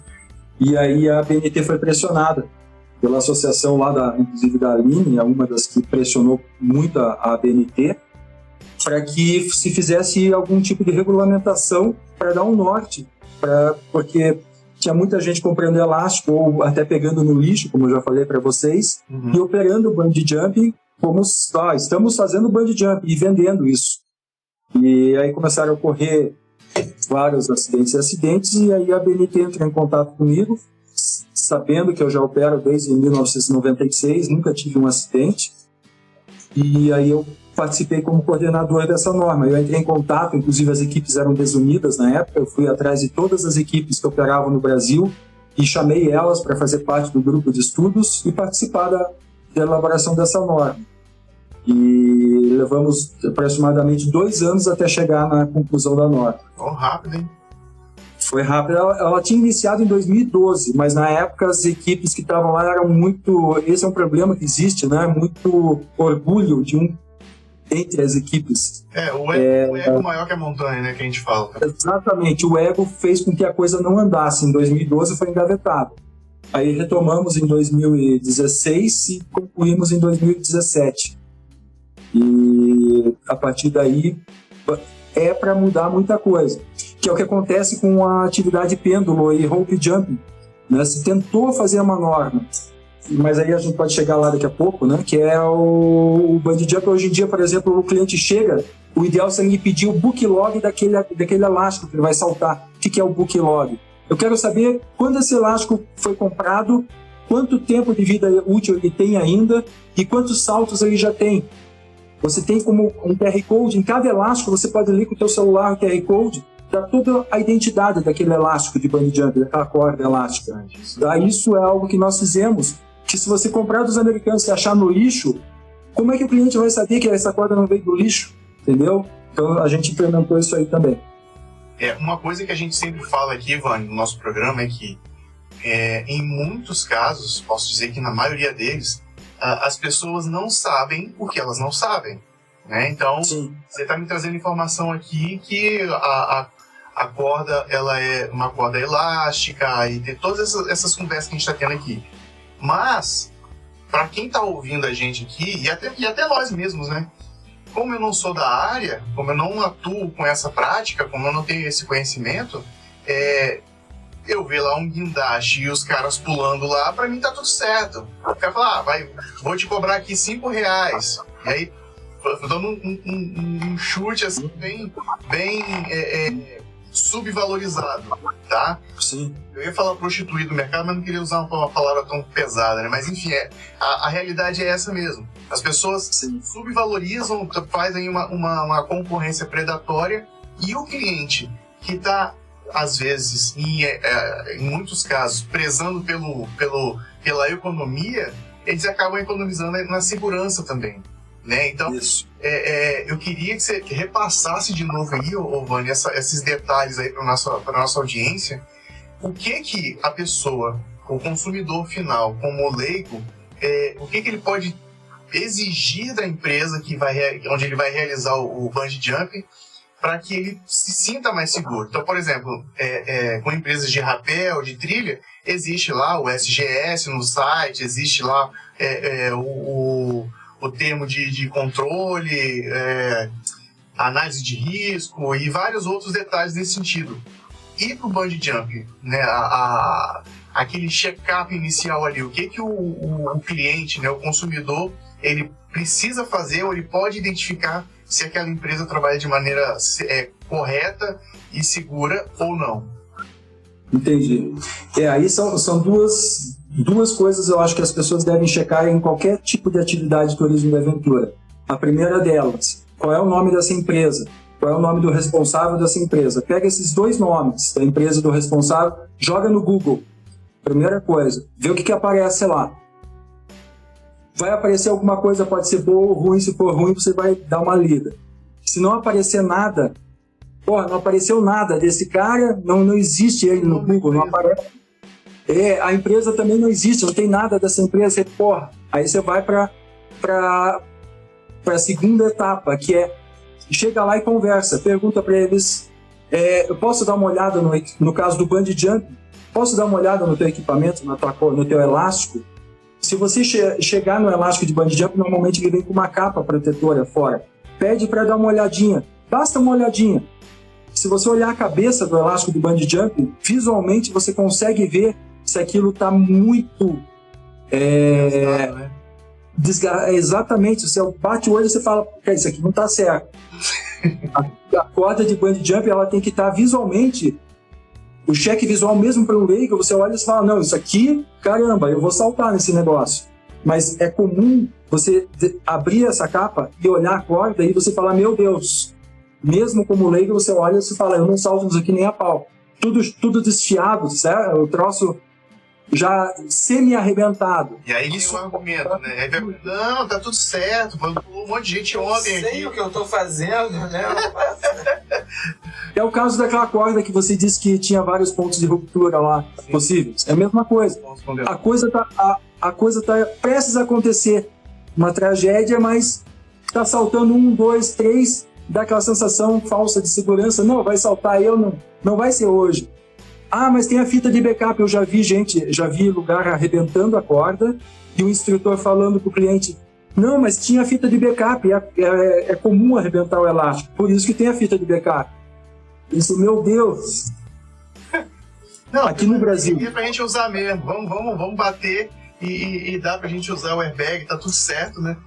E aí a ABNT foi pressionada pela associação lá, inclusive da Aline, uma das que pressionou muito a ABNT, para que se fizesse algum tipo de regulamentação para dar um norte, porque tinha muita gente comprando elástico ou até pegando no lixo, como eu já falei para vocês, e operando o bungee jump como estamos fazendo bungee jump e vendendo isso. E aí começaram a ocorrer vários acidentes, e aí a ABNT entrou em contato comigo, sabendo que eu já opero desde 1996, nunca tive um acidente, e aí eu participei como coordenador dessa norma. Eu entrei em contato, inclusive as equipes eram desunidas na época, eu fui atrás de todas as equipes que operavam no Brasil e chamei elas para fazer parte do grupo de estudos e participar da elaboração dessa norma. E levamos aproximadamente 2 anos até chegar na conclusão da nota. Rápido, hein? Foi rápido. Ela tinha iniciado em 2012, mas na época as equipes que estavam lá eram muito... Esse é um problema que existe, né? Muito orgulho entre as equipes. O ego maior que a montanha, né? Que a gente fala. Exatamente. O ego fez com que a coisa não andasse. Em 2012 foi engavetado. Aí retomamos em 2016 e concluímos em 2017. E a partir daí é para mudar muita coisa, que é o que acontece com a atividade pêndulo e rope jumping, né? Se tentou fazer uma norma, mas aí a gente pode chegar lá daqui a pouco, né? Que é o bungee jump. Hoje em dia, por exemplo, o cliente chega, o ideal seria ele pedir o book log daquele elástico que ele vai saltar. O que é o book log? Eu quero saber quando esse elástico foi comprado, quanto tempo de vida útil ele tem ainda e quantos saltos ele já tem. Você tem como um QR Code, em cada elástico você pode ler com o teu celular o QR Code, dá toda a identidade daquele elástico de bungee jump, daquela corda elástica. Isso é algo que nós fizemos, que se você comprar dos americanos e achar no lixo, como é que o cliente vai saber que essa corda não veio do lixo? Entendeu? Então a gente implementou isso aí também. Uma coisa que a gente sempre fala aqui, Vânio, no nosso programa é que em muitos casos, posso dizer que na maioria deles, as pessoas não sabem o que elas não sabem, né? Então, Sim. Você está me trazendo informação aqui que a corda ela é uma corda elástica e tem todas essas conversas que a gente está tendo aqui. Mas, para quem está ouvindo a gente aqui, e até nós mesmos, né? Como eu não sou da área, como eu não atuo com essa prática, como eu não tenho esse conhecimento, eu ver lá um guindaste e os caras pulando lá, pra mim tá tudo certo. O cara fala, vou te cobrar aqui R$5. E aí, dando um chute assim, bem subvalorizado, tá? Sim. Eu ia falar prostituído do mercado, mas não queria usar uma palavra tão pesada, né? Mas enfim, a realidade é essa mesmo. As pessoas subvalorizam, fazem uma concorrência predatória, e o cliente que está, às vezes, em muitos casos, prezando pela economia, eles acabam economizando na segurança também, né? Então, eu queria que você repassasse de novo aí, Vânia, esses detalhes aí para nossa audiência. O que a pessoa, o consumidor final, como leigo, o que ele pode exigir da empresa onde ele vai realizar o bungee jump, para que ele se sinta mais seguro. Então, por exemplo, com empresas de rapel, de trilha, existe lá o SGS no site, existe lá o termo de controle, análise de risco e vários outros detalhes nesse sentido. E para o bungee jump, né, aquele check-up inicial ali, o que o cliente, né, o consumidor, ele precisa fazer ou ele pode identificar se aquela empresa trabalha de maneira correta e segura ou não. Entendi. Aí são duas coisas eu acho que as pessoas devem checar em qualquer tipo de atividade de turismo de aventura. A primeira delas, qual é o nome dessa empresa? Qual é o nome do responsável dessa empresa? Pega esses 2 nomes, da empresa e do responsável, joga no Google. Primeira coisa, vê o que aparece lá. Vai aparecer alguma coisa, pode ser boa ou ruim. Se for ruim, você vai dar uma lida. Se não aparecer nada, não apareceu nada desse cara, não existe ele no Google, não aparece. A empresa também não existe, não tem nada dessa empresa. Aí você vai para a segunda etapa, que chega lá e conversa, pergunta para eles, eu posso dar uma olhada no caso do bungee jump, posso dar uma olhada no teu equipamento, no teu elástico? Se você chegar no elástico de bungee jump, normalmente ele vem com uma capa protetora fora. Pede para dar uma olhadinha. Basta uma olhadinha. Se você olhar a cabeça do elástico do bungee jump, visualmente você consegue ver se aquilo está muito... Exatamente. Você bate o olho e você fala, isso aqui não está certo. A corda de bungee jump ela tem que estar visualmente... O cheque visual mesmo para o leigo, você olha e fala, não, isso aqui, caramba, eu vou saltar nesse negócio. Mas é comum você abrir essa capa e olhar a corda e você falar, meu Deus, mesmo como leigo, você olha e você fala, eu não salto isso aqui nem a pau. Tudo desfiado, certo? O troço já semi-arrebentado. E aí isso é um argumento, né? Aí não, tá tudo certo, um monte de gente ontem sei aqui. o que eu tô fazendo, né? É o caso daquela corda que você disse que tinha vários pontos de ruptura lá possíveis. É a mesma coisa. A coisa tá prestes a acontecer. Uma tragédia, mas tá saltando 1, 2, 3, dá aquela sensação falsa de segurança. Não, vai saltar não vai ser hoje. Ah, mas tem a fita de backup. Eu já vi lugar arrebentando a corda e o instrutor falando pro cliente: não, mas tinha a fita de backup, é comum arrebentar o elástico, por isso que tem a fita de backup. Isso, meu Deus! Não, aqui no Brasil. É pra gente usar mesmo, vamos bater e dá pra gente usar o airbag, tá tudo certo, né?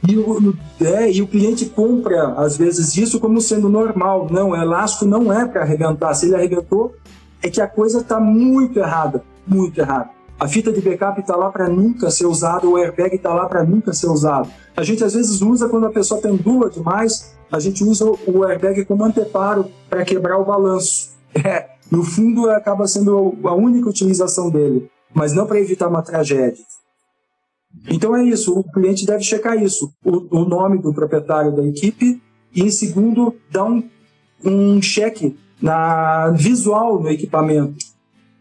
E o cliente compra, às vezes, isso como sendo normal. Não, o elástico não é para arrebentar. Se ele arrebentou, é que a coisa está muito errada, muito errada. A fita de backup está lá para nunca ser usada, o airbag está lá para nunca ser usado. A gente às vezes usa quando a pessoa pendula demais, a gente usa o airbag como anteparo para quebrar o balanço. No fundo, acaba sendo a única utilização dele, mas não para evitar uma tragédia. Então é isso, o cliente deve checar isso, o nome do proprietário da equipe e, em segundo, dar um cheque visual no equipamento.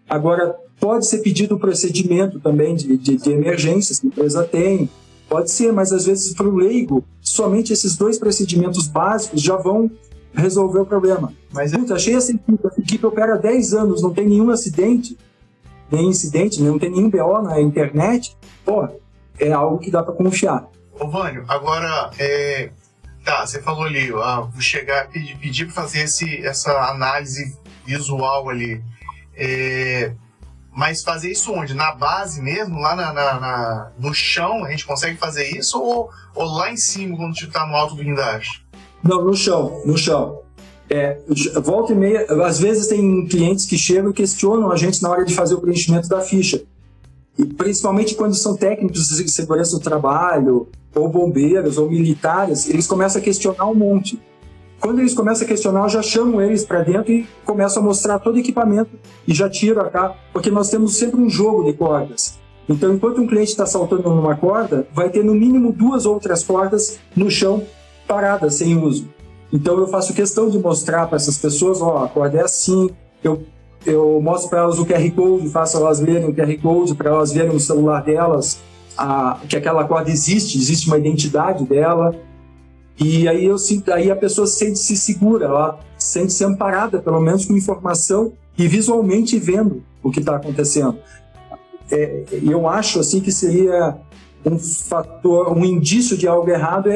Agora, pode ser pedido o procedimento também de emergência, se a empresa tem, pode ser, mas às vezes para o leigo, somente esses 2 procedimentos básicos já vão resolver o problema. Mas achei essa equipe opera há 10 anos, não tem nenhum acidente, nem incidente, não tem nenhum BO na internet, é algo que dá para confiar. Ô Vânio, agora, você falou ali, vou chegar, pedir para fazer essa análise visual ali, mas fazer isso onde? Na base mesmo? Lá no chão a gente consegue fazer isso? Ou lá em cima, quando a gente está no alto do guindaste? Não, no chão. Volta e meia, às vezes tem clientes que chegam e questionam a gente na hora de fazer o preenchimento da ficha. E principalmente quando são técnicos de segurança do trabalho, ou bombeiros, ou militares, eles começam a questionar um monte. Quando eles começam a questionar, eu já chamo eles para dentro e começo a mostrar todo o equipamento e já tiro a cá, porque nós temos sempre um jogo de cordas. Então, enquanto um cliente está saltando numa corda, vai ter no mínimo 2 outras cordas no chão paradas, sem uso. Então, eu faço questão de mostrar para essas pessoas, a corda é assim, eu mostro para elas o QR Code, faço elas lerem o QR Code, para elas verem no celular delas que aquela corda existe uma identidade dela. E aí a pessoa sente-se segura, ela sente-se amparada, pelo menos com informação e visualmente vendo o que está acontecendo. Eu acho assim que seria um fator, um indício de algo errado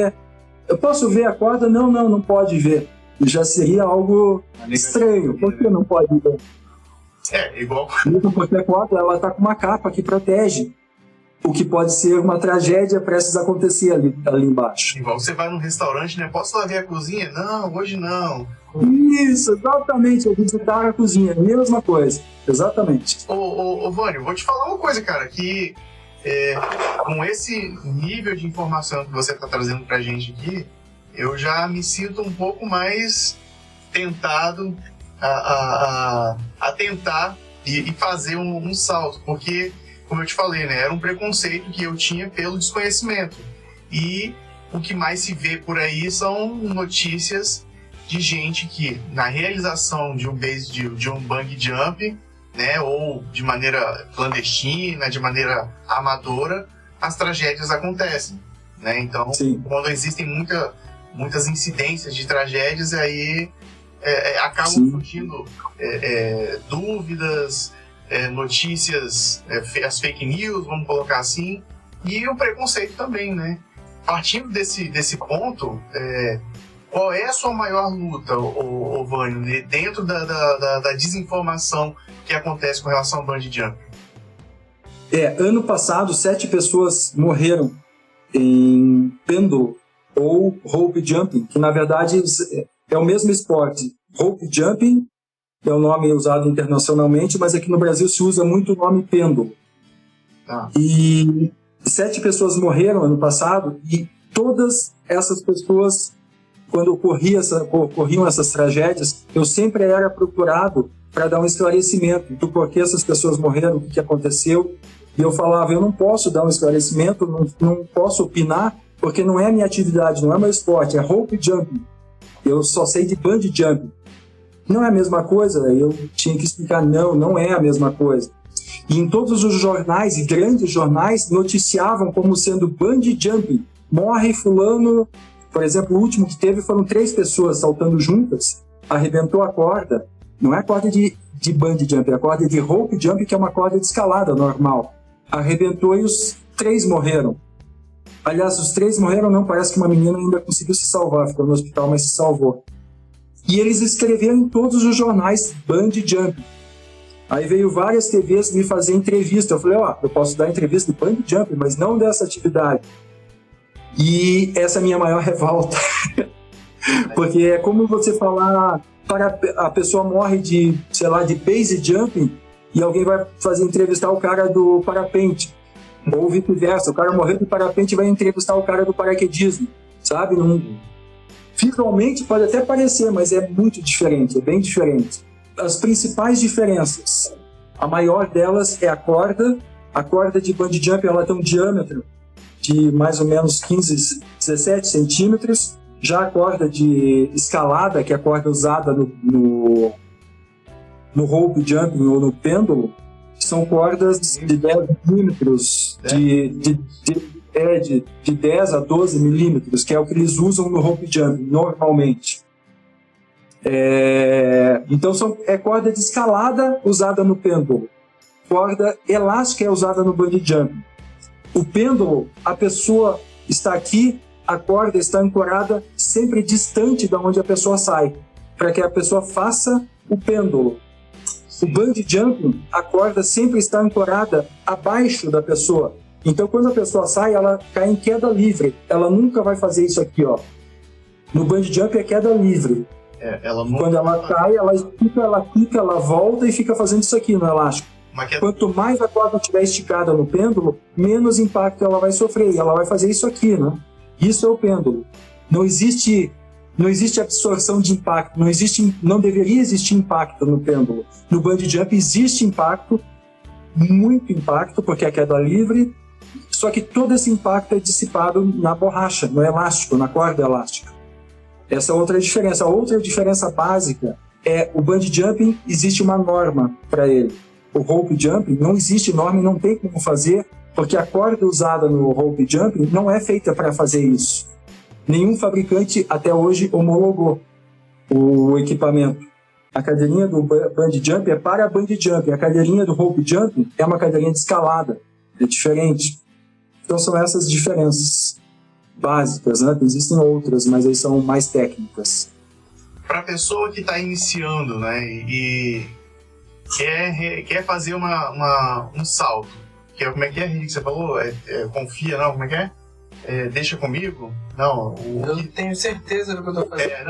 eu posso ver a corda? Não pode ver. Já seria algo estranho. Por que não pode ver? Igual. Porque a corda ela está com uma capa que protege o que pode ser uma tragédia prestes a acontecer ali embaixo. Igual você vai num restaurante, né? Posso lá ver a cozinha? Não, hoje não. Isso, exatamente. Eu visitar a cozinha, mesma coisa. Exatamente. Ô Vânio, vou te falar uma coisa, cara, que com esse nível de informação que você está trazendo pra gente aqui, eu já me sinto um pouco mais tentado a tentar e fazer um salto, porque, como eu te falei, né, era um preconceito que eu tinha pelo desconhecimento. E o que mais se vê por aí são notícias de gente que, na realização de um bungee jump, né, ou de maneira clandestina, de maneira amadora, as tragédias acontecem, né? Então, sim, quando existem muitas incidências de tragédias, aí acabam surgindo dúvidas, notícias, as fake news, vamos colocar assim, e o preconceito também, né? Partindo desse ponto, qual é a sua maior luta, Vânio, dentro da desinformação que acontece com relação ao bungee jump? Ano passado, 7 pessoas morreram em pêndulo ou rope jumping, que na verdade é o mesmo esporte. Rope jumping é o nome usado internacionalmente, mas aqui no Brasil se usa muito o nome pêndulo. E 7 pessoas morreram ano passado, e todas essas pessoas, quando ocorriam essas tragédias, eu sempre era procurado para dar um esclarecimento do porquê essas pessoas morreram, o que aconteceu. E eu falava, eu não posso dar um esclarecimento, não posso opinar, porque não é a minha atividade, não é meu esporte, é rope jumping. Eu só sei de bungee jumping. Não é a mesma coisa, eu tinha que explicar, não é a mesma coisa. E em todos os jornais, e grandes jornais, noticiavam como sendo bungee jumping. Morre fulano, por exemplo, o último que teve foram 3 pessoas saltando juntas, arrebentou a corda. Não é a corda de bungee jumping, é a corda de rope jumping, que é uma corda de escalada normal. Arrebentou e os 3 morreram. Aliás, os 3 morreram não, parece que uma menina ainda conseguiu se salvar, ficou no hospital, mas se salvou. E eles escreveram em todos os jornais bungee jumping. Aí veio várias TVs me fazer entrevista. Eu falei, eu posso dar entrevista de bungee jumping, mas não dessa atividade. E essa é a minha maior revolta. Porque é como você falar, a pessoa morre de base jumping e alguém vai entrevistar o cara do parapente. Ou vice-versa, o cara morreu de parapente e vai entrevistar o cara do paraquedismo. Sabe? Visualmente pode até parecer, mas é muito diferente, é bem diferente. As principais diferenças, a maior delas é a corda. A corda de bungee jump ela tem um diâmetro de mais ou menos 15, 17 centímetros. Já a corda de escalada, que é a corda usada no rope jumping ou no pêndulo, são cordas de 10 milímetros, de 10 a 12 milímetros, que é o que eles usam no rope jumping, normalmente. Então é corda de escalada usada no pêndulo. Corda elástica é usada no bungee jumping. O pêndulo, a pessoa está aqui, a corda está ancorada sempre distante de onde a pessoa sai, para que a pessoa faça o pêndulo. O bungee jumping, a corda sempre está ancorada abaixo da pessoa. Então, quando a pessoa sai, ela cai em queda livre. Ela nunca vai fazer isso aqui, ó. No bungee jump é queda livre. Quando ela cai, ela fica, ela volta e fica fazendo isso aqui no elástico. Quanto mais a corda estiver esticada no pêndulo, menos impacto ela vai sofrer. E ela vai fazer isso aqui, né? Isso é o pêndulo. Não existe absorção de impacto, não deveria existir impacto no pêndulo. No bungee jump existe impacto, muito impacto, porque é queda livre, só que todo esse impacto é dissipado na borracha, no elástico, na corda elástica. Essa é outra diferença. A outra diferença básica é o bungee jumping, existe uma norma para ele. O rope jumping não existe norma e não tem como fazer, porque a corda usada no rope jumping não é feita para fazer isso. Nenhum fabricante até hoje homologou o equipamento. A cadeirinha do bungee jump é para bungee jump. A cadeirinha do rope jump é uma cadeirinha de escalada. É diferente. Então são essas diferenças básicas, né? Existem outras, mas aí são mais técnicas. Para a pessoa que está iniciando, né, e quer fazer um salto, como é que é, Henrique? Você falou? Confia, não? Como é que é? Deixa comigo? Não. Eu tenho certeza do que eu tô fazendo.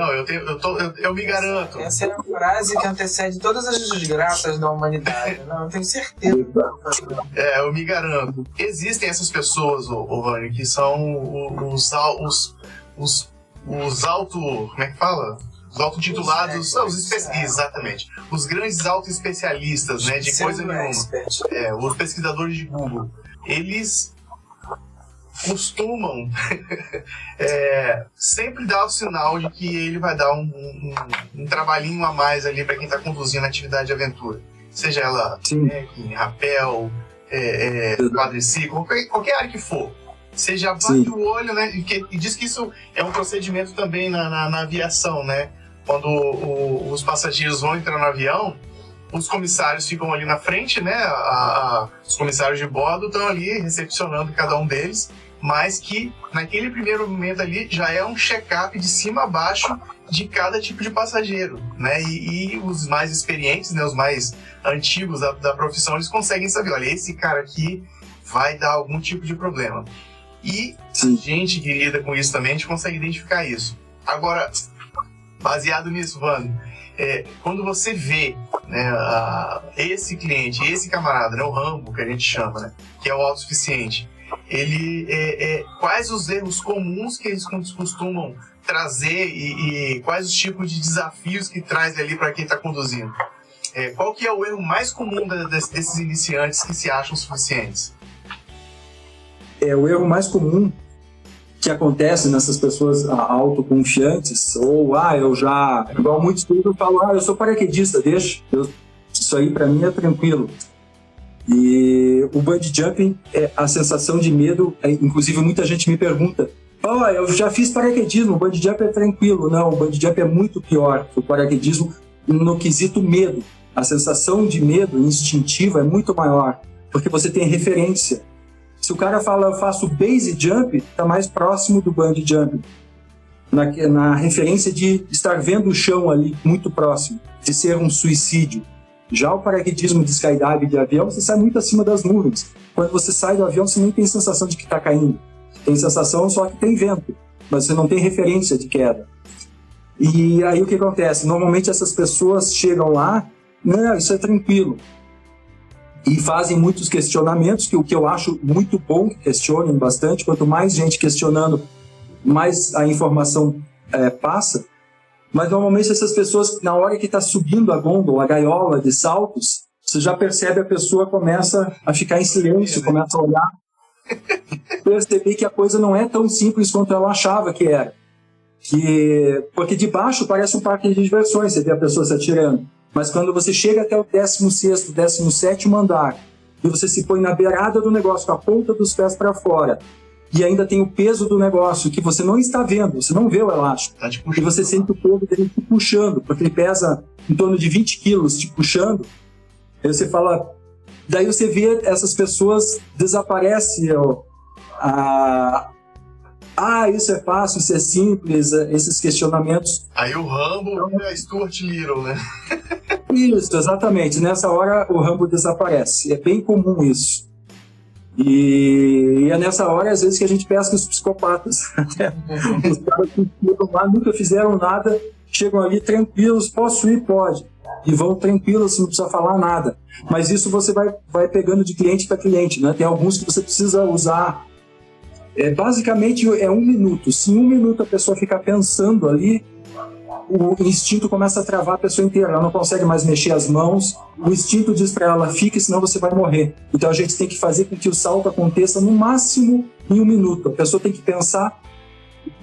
Eu me garanto. Essa é a frase que antecede todas as desgraças da humanidade. Não, eu tenho certeza do que eu tô fazendo. Eu me garanto. Existem essas pessoas, Rony, que são os como é que fala? Os autotitulados, exatamente. Os grandes autoespecialistas, né, de coisa nenhuma. Os pesquisadores de Google. Eles costumam sempre dar o sinal de que ele vai dar um trabalhinho a mais ali para quem está conduzindo a atividade de aventura. Seja ela rapel, quadriciclo, qualquer área que for. Você já bate o olho, né? E diz que isso é um procedimento também na aviação, né? Quando os passageiros vão entrar no avião, os comissários ficam ali na frente, né? Os comissários de bordo estão ali recepcionando cada um deles, mas que naquele primeiro momento ali já é um check-up de cima a baixo de cada tipo de passageiro, né? E os mais experientes, né? Os mais antigos da profissão, eles conseguem saber, olha, esse cara aqui vai dar algum tipo de problema. E a gente que lida com isso também, a gente consegue identificar isso. Agora, baseado nisso, Vando, quando você vê, né, esse cliente, esse camarada, né, o Rambo, que a gente chama, né, que é o autossuficiente, quais os erros comuns que eles costumam trazer e quais os tipos de desafios que traz ali para quem está conduzindo? qual que é o erro mais comum desses iniciantes que se acham suficientes? O erro mais comum que acontece nessas pessoas autoconfiantes, ou eu já, igual muitos eu falo, eu sou paraquedista, deixa, isso aí para mim é tranquilo. E o bungee jumping, a sensação de medo, inclusive muita gente me pergunta, eu já fiz paraquedismo, o bungee jump é tranquilo. Não, o bungee jump é muito pior que o paraquedismo no quesito medo. A sensação de medo instintiva é muito maior, porque você tem referência. Se o cara fala, eu faço base jump, está mais próximo do bungee jump. Na referência de estar vendo o chão ali muito próximo, de ser um suicídio. Já o paraquedismo de skydive de avião, você sai muito acima das nuvens. Quando você sai do avião, você nem tem sensação de que está caindo. Tem sensação só que tem vento, mas você não tem referência de queda. E aí o que acontece? Normalmente essas pessoas chegam lá, não, isso é tranquilo. E fazem muitos questionamentos, que o que eu acho muito bom, que questionem bastante. Quanto mais gente questionando, mais a informação passa. Mas normalmente essas pessoas, na hora que está subindo a gôndola, a gaiola de saltos, você já percebe a pessoa começa a ficar em silêncio, começa a olhar, perceber que a coisa não é tão simples quanto ela achava que era. Porque de baixo parece um parque de diversões, você vê a pessoa se atirando. Mas quando você chega até o 16º, 17º andar, e você se põe na beirada do negócio, com a ponta dos pés para fora, e ainda tem o peso do negócio, que você não está vendo, você não vê o elástico. Tá te e você sente o peso dele te puxando, porque ele pesa em torno de 20 quilos te puxando. Aí você fala... Daí você vê essas pessoas, desaparece isso é fácil, isso é simples, esses questionamentos. Aí o Rambo é Stuart Little, né? Isso, exatamente. Nessa hora o Rambo desaparece. É bem comum isso. E é nessa hora, às vezes, que a gente pesca os psicopatas. Os caras que chegam lá, nunca fizeram nada, chegam ali tranquilos, posso ir? Pode. E vão tranquilos, não precisa falar nada. Mas isso você vai pegando de cliente para cliente, né? Tem alguns que você precisa usar. Basicamente é 1 minuto. Se em 1 minuto a pessoa ficar pensando ali, o instinto começa a travar a pessoa inteira. Ela não consegue mais mexer as mãos. O instinto diz para ela, fique, senão você vai morrer. Então a gente tem que fazer com que o salto aconteça no máximo em 1 minuto. A pessoa tem que pensar,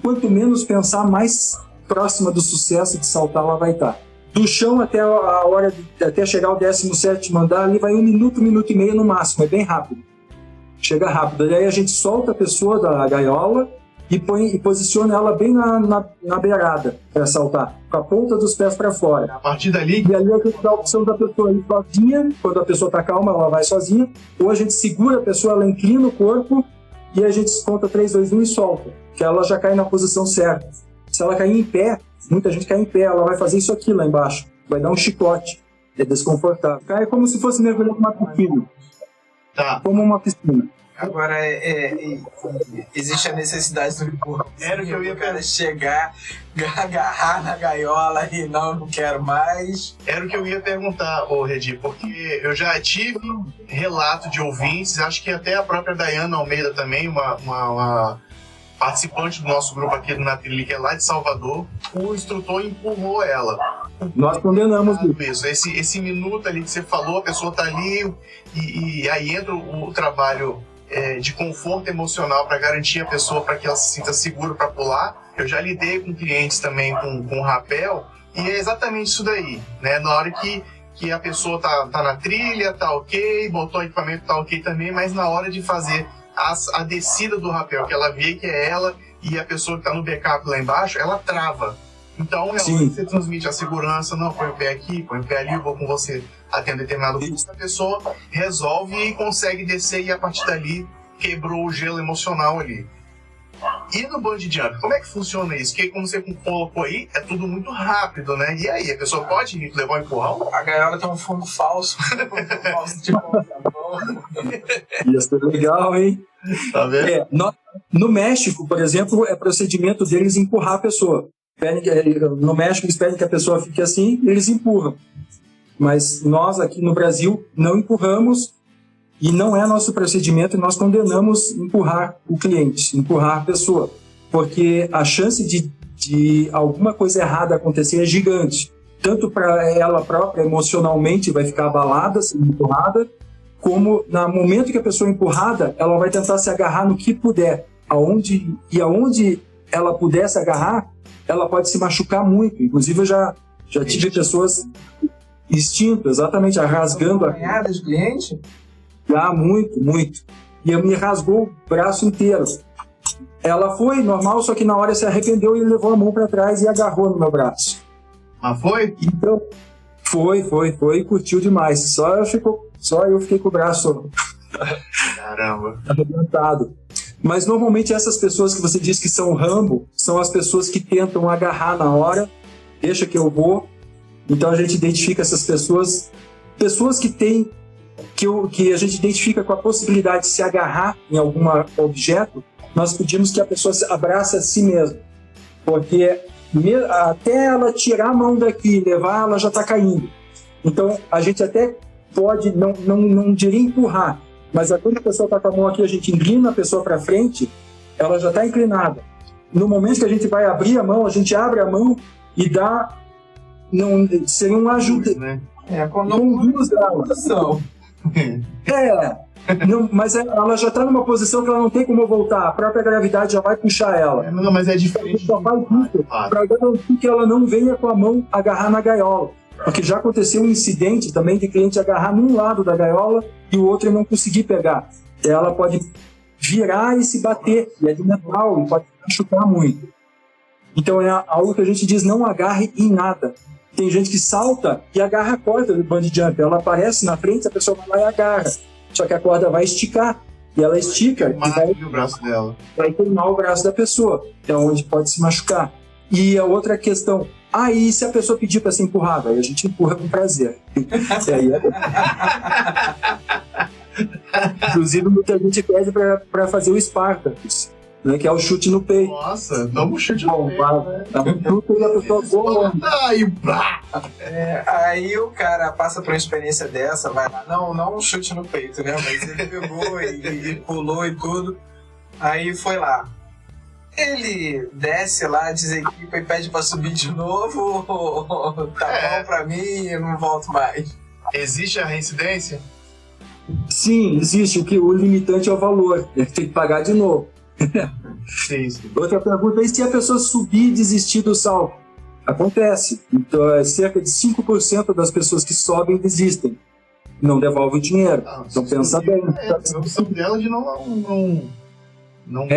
quanto menos pensar, mais próxima do sucesso de saltar ela vai estar. Do chão até a hora até chegar ao 17º andar, ali vai 1 minuto, 1 minuto e meio no máximo. É bem rápido. Chega rápido. Aí a gente solta a pessoa da gaiola e posiciona ela bem na beirada para saltar, com a ponta dos pés para fora. A partir dali... E ali a gente dá a opção da pessoa ir sozinha, quando a pessoa está calma, ela vai sozinha, ou a gente segura a pessoa, ela inclina o corpo e a gente conta 3, 2, 1 e solta, que ela já cai na posição certa. Se ela cair em pé, muita gente cai em pé, ela vai fazer isso aqui lá embaixo, vai dar um chicote, é desconfortável. Cai como se fosse mergulhar numa piscina. Tá. Como uma piscina. Agora, existe a necessidade do corpo. Era o que eu ia cara chegar, agarrar na gaiola e não quero mais. Era o que eu ia perguntar, Redi, porque eu já tive relato de ouvintes, acho que até a própria Dayana Almeida também, uma participante do nosso grupo aqui do Na Trilha, que é lá de Salvador, o instrutor empurrou ela. Nós condenamos isso. Esse minuto ali que você falou, a pessoa tá ali e aí entra o trabalho de conforto emocional para garantir a pessoa para que ela se sinta segura para pular. Eu já lidei com clientes também com rapel e é exatamente isso daí, né? Na hora que a pessoa tá na trilha, tá ok, botou o equipamento, tá ok também, mas na hora de fazer a descida do rapel, que ela vê que é ela e a pessoa que tá no backup lá embaixo, ela trava. Então, você transmite a segurança, não, põe o pé aqui, põe o pé ali, eu vou com você até um determinado ponto. A pessoa resolve e consegue descer e a partir dali quebrou o gelo emocional ali. E no bungee jump, como é que funciona isso? Porque como você colocou aí, é tudo muito rápido, né? E aí, a pessoa pode levar um empurrão? A gaiola tem um fundo falso. Isso é legal, hein? Tá vendo? No México, por exemplo, é procedimento deles empurrar a pessoa. No México, eles pedem que a pessoa fique assim, eles empurram. Mas nós, aqui no Brasil, não empurramos e não é nosso procedimento e nós condenamos empurrar o cliente, empurrar a pessoa. Porque a chance de alguma coisa errada acontecer é gigante. tanto para ela própria, emocionalmente, vai ficar abalada, sendo empurrada, como no momento que a pessoa é empurrada, ela vai tentar se agarrar no que puder. Aonde ela puder se agarrar, ela pode se machucar muito. Inclusive, eu já tive pessoas extintas, exatamente, rasgando a Acompanhada de cliente? muito. E me rasgou o braço inteiro. Ela foi normal, só que na hora se arrependeu e levou a mão para trás e agarrou no meu braço. Ah, foi? Então, foi, curtiu demais. Só eu fiquei com o braço Caramba. arrebentado. Mas normalmente essas pessoas que você diz que são Rambo, são as pessoas que tentam agarrar na hora, deixa que eu vou. Então a gente identifica essas pessoas que têm, que a gente identifica com a possibilidade de se agarrar em algum objeto, nós pedimos que a pessoa abrace a si mesma. Porque até ela tirar a mão daqui e levar, ela já está caindo. Então a gente até pode, não diria empurrar, mas quando a pessoa está com a mão aqui, a gente inclina a pessoa para frente, ela já está inclinada. No momento que a gente vai abrir a mão, a gente abre a mão e dá, seria um ajuda. Né? Conduz ela. Mas ela já está numa posição que ela não tem como voltar. A própria gravidade já vai puxar ela. Não, mas é diferente. Só faz isso para garantir que ela não venha com a mão agarrar na gaiola. Porque já aconteceu um incidente também de cliente agarrar num lado da gaiola e o outro não conseguir pegar. Ela pode virar e se bater, e é de metal, e pode machucar muito. Então é algo que a gente diz, não agarre em nada. Tem gente que salta e agarra a corda do bungee jump. Ela aparece na frente, a pessoa vai lá e agarra. Só que a corda vai esticar. E ela estica e o braço dela. Vai queimar o braço da pessoa. É onde pode se machucar. E a outra questão, e se a pessoa pedir para ser empurrada? Aí a gente empurra com prazer. Inclusive, muita gente pede para fazer o Spartacus, né, que é o chute no peito. Nossa, dá um chute no peito. Dá um chute e a pessoa voa. Aí o cara passa por uma experiência dessa, vai lá, não um chute no peito, né? Mas ele pegou e pulou e tudo. Aí foi lá. Ele desce lá, desequipa e pede pra subir de novo. Tá bom pra mim, eu não volto mais. Existe a reincidência? Sim, existe. O limitante é o valor. Tem que pagar de novo. Sim. Outra pergunta é se a pessoa subir e desistir do salto. Acontece. Então, cerca de 5% das pessoas que sobem desistem. Não devolvem o dinheiro. Então pensa bem. A opção dela de não...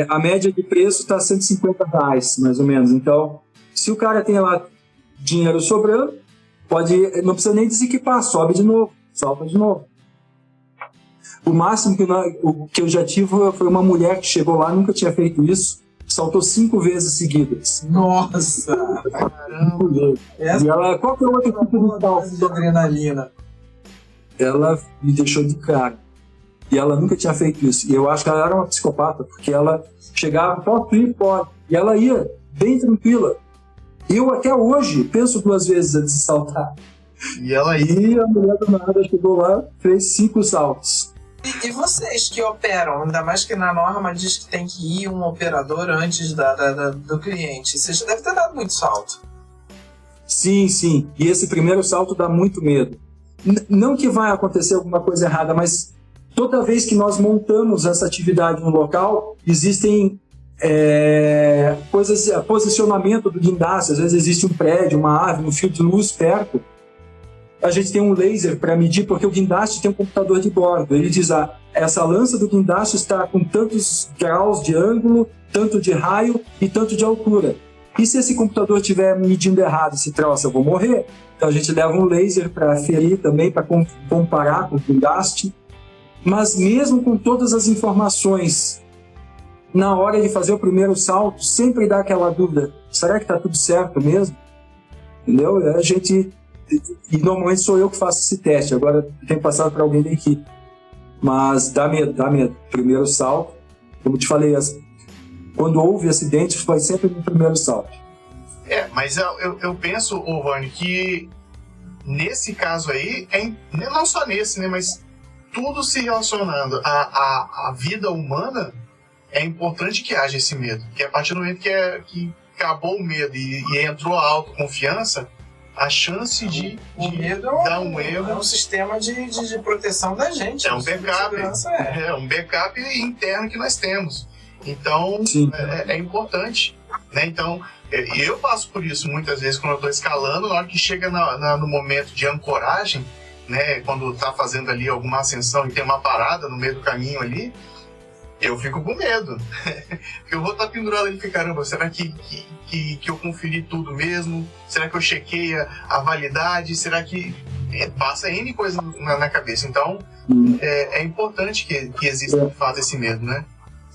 A média de preço está R$150, mais ou menos. Então, se o cara tem lá dinheiro sobrando, não precisa nem desequipar, sobe de novo, salta de novo. O máximo que eu já tive foi uma mulher que chegou lá, nunca tinha feito isso, saltou 5 vezes seguidas. Nossa! Caramba! E ela, qual que é o outro tipo de salto? De adrenalina. Ela me deixou de cara. E ela nunca tinha feito isso. E eu acho que ela era uma psicopata, porque ela chegava, pode ir, pode. E ela ia bem tranquila. Eu até hoje penso 2 vezes antes de saltar. E ela ia. E a mulher do nada chegou lá, fez 5 saltos. E vocês que operam, ainda mais que na norma diz que tem que ir um operador antes do cliente, vocês já devem ter dado muito salto. Sim. E esse primeiro salto dá muito medo. Não que vai acontecer alguma coisa errada, mas toda vez que nós montamos essa atividade no local, existem posicionamento do guindaste. Às vezes existe um prédio, uma árvore, um fio de luz perto. A gente tem um laser para medir, porque o guindaste tem um computador de bordo. Ele diz, essa lança do guindaste está com tantos graus de ângulo, tanto de raio e tanto de altura. E se esse computador estiver medindo errado esse troço, eu vou morrer. Então a gente leva um laser para ferir também, para comparar com o guindaste. Mas mesmo com todas as informações, na hora de fazer o primeiro salto, sempre dá aquela dúvida, será que está tudo certo mesmo? Entendeu? E normalmente sou eu que faço esse teste, agora tenho passado para alguém da equipe. Mas dá medo. Primeiro salto, como te falei, quando houve acidente, foi sempre no primeiro salto. Mas eu penso, Vânio, que nesse caso aí, não só nesse, né, mas tudo se relacionando à vida humana, é importante que haja esse medo. Que a partir do momento que acabou o medo e entrou a autoconfiança, a chance de medo dar um erro. É um sistema de proteção da gente. É um backup. É um backup interno que nós temos. Então, é importante. Né? Então, eu passo por isso muitas vezes quando eu estou escalando, na hora que chega no momento de ancoragem, né? Quando está fazendo ali alguma ascensão e tem uma parada no meio do caminho ali, eu fico com medo. Porque eu vou estar pendurado ali e fico, caramba, será que eu conferi tudo mesmo? Será que eu chequei a validade? Será que... passa N coisa na cabeça. Então, é importante que exista, de fato, esse medo, né?